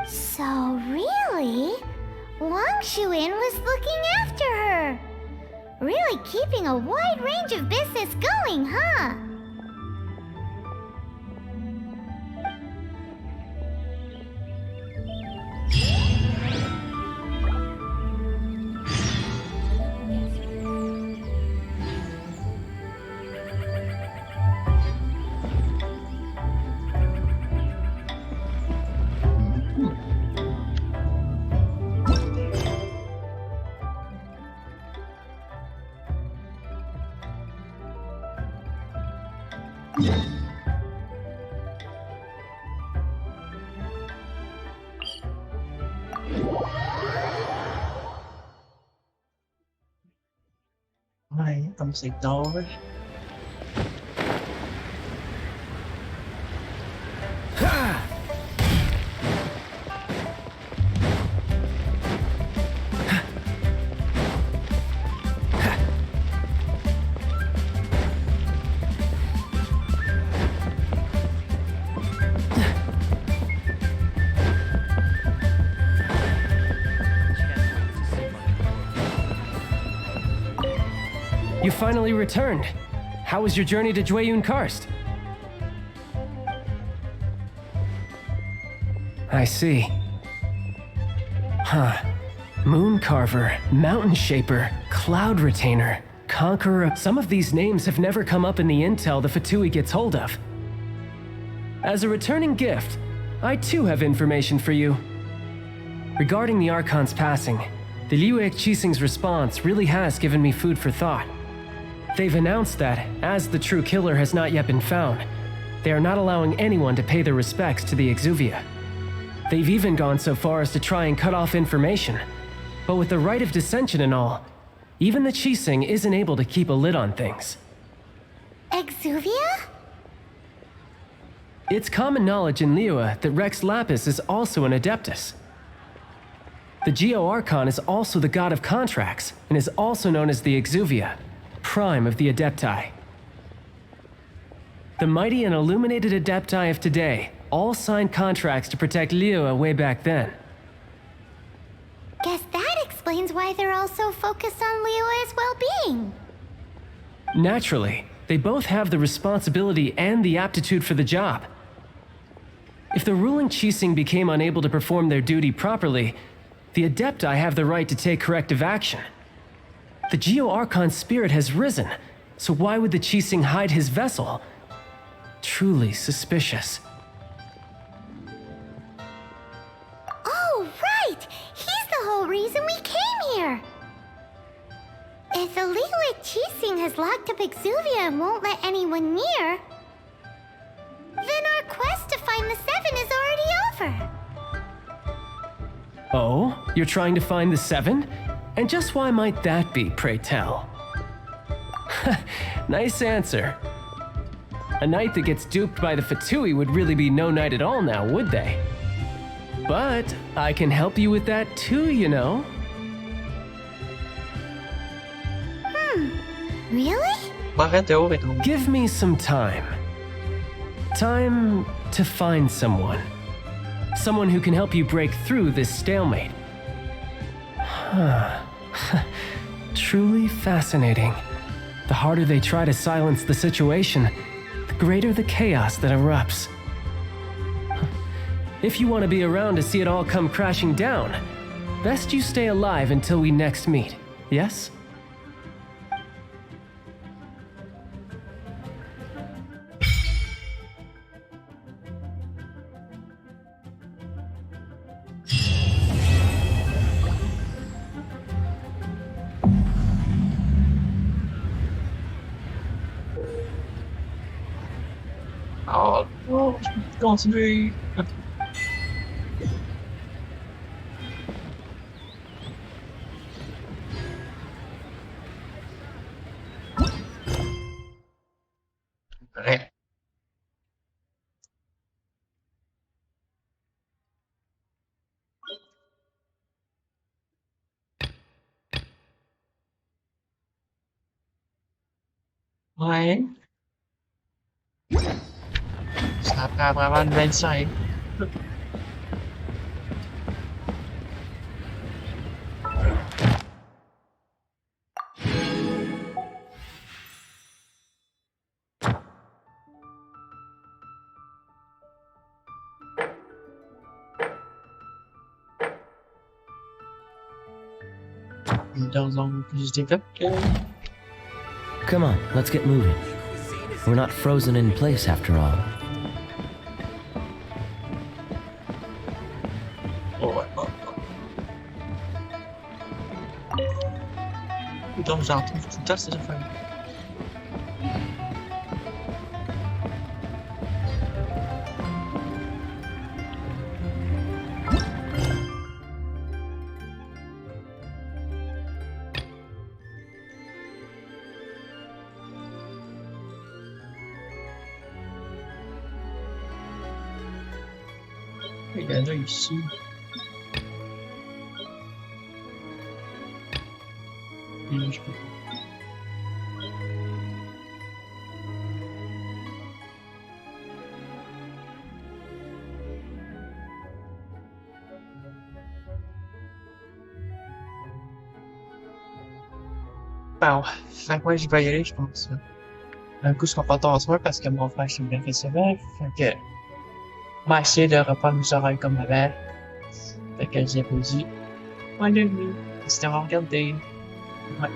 So really, Wang Shuin was looking after her. Really keeping a wide range of business going, huh? Này, tâm sự to với. You finally returned. How was your journey to Jueyun Karst? I see. Huh. Moon Carver, Mountain Shaper, Cloud Retainer, Conqueror. Some of these names have never come up in the intel the Fatui gets hold of. As a returning gift, I too have information for you. Regarding the Archon's passing, the Liuek Qixing's response really has given me food for thought. They've announced that, as the true killer has not yet been found, they are not allowing anyone to pay their respects to the Exuvia. They've even gone so far as to try and cut off information. But with the right of dissension and all, even the Qixing isn't able to keep a lid on things. Exuvia? It's common knowledge in Liyue that Rex Lapis is also an Adeptus. The Geo-Archon is also the god of contracts, and is also known as the Exuvia, prime of the Adepti. The mighty and illuminated Adepti of today all signed contracts to protect Liyue way back then. Guess that explains why they're all so focused on Liyue's well-being. Naturally, they both have the responsibility and the aptitude for the job. If the ruling Qixing became unable to perform their duty properly, the Adepti have the right to take corrective action. The Geo-Archon's spirit has risen, so why would the Qixing hide his vessel? Truly suspicious. Oh, right! He's the whole reason we came here! If the Liyue Qixing has locked up Exuvia and won't let anyone near, then our quest to find the Seven is already over. Oh, you're trying to find the Seven? And just why might that be, pray tell? Nice answer. A knight that gets duped by the Fatui would really be no knight at all now, would they? But I can help you with that too, you know. Really? Give me some time. Time to find someone. Someone who can help you break through this stalemate. Huh. Truly fascinating. The harder they try to silence the situation, the greater the chaos that erupts. If you want to be around to see it all come crashing down, best you stay alive until we next meet, yes? Oh, concentrate. Ouais. Ça prend vraiment une 25. Dans un plus d'équipe. Come on, let's get moving. We're not frozen in place after all. Donc j'en trouve tout le temps ces affaires. Il y en a ici. Et là, je peux pas. Bon, fait que moi, je vais y aller, je pense. Un coup, je comprends ton soin parce que mon frère, je suis bien fait sévère. Fait que, m'a essayé de reprendre mes oreilles comme avant. Fait que j'ai dit, ouais, de nuit. C'était à regarder. Ouais.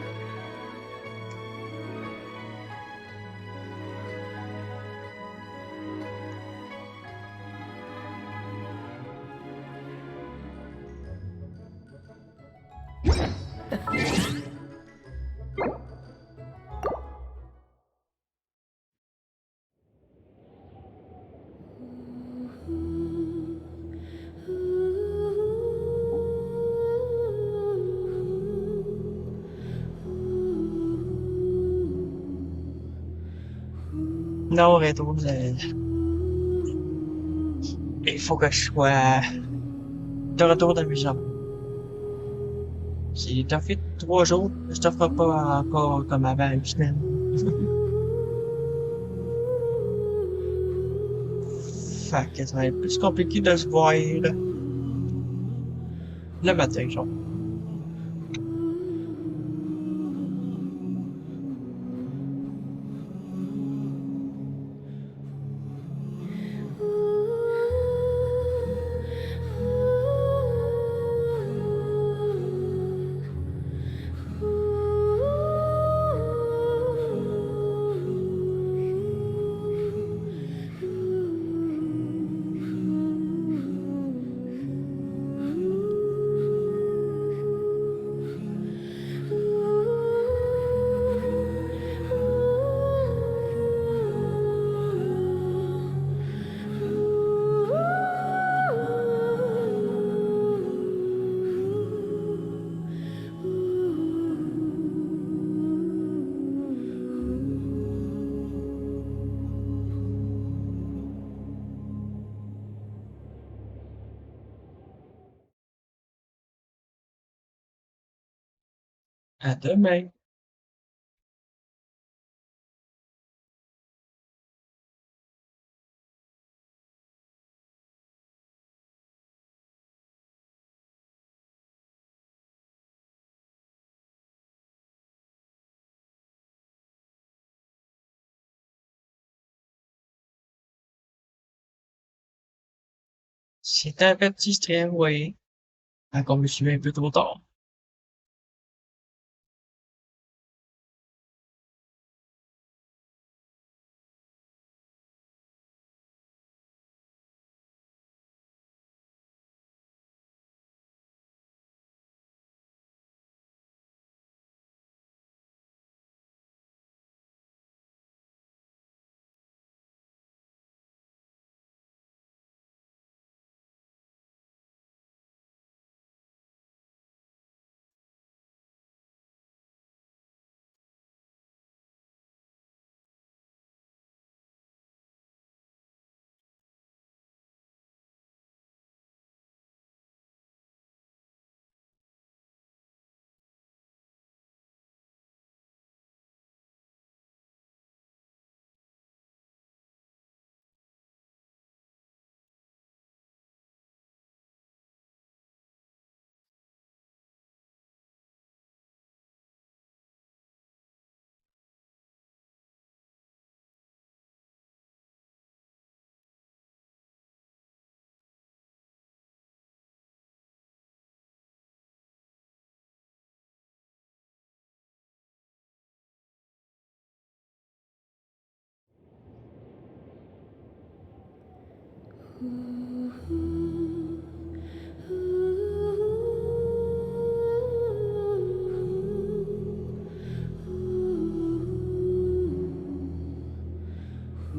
Non, rétro, il faut que je sois de retour dans mes jambes. Si t'as fait 3 jours, je te ferai pas encore comme avant une semaine. Fait que ça va être plus compliqué de se voir le matin, genre. À demain. C'est un petit stress, oui. Encore me suis un peu trop tard.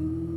Ooh.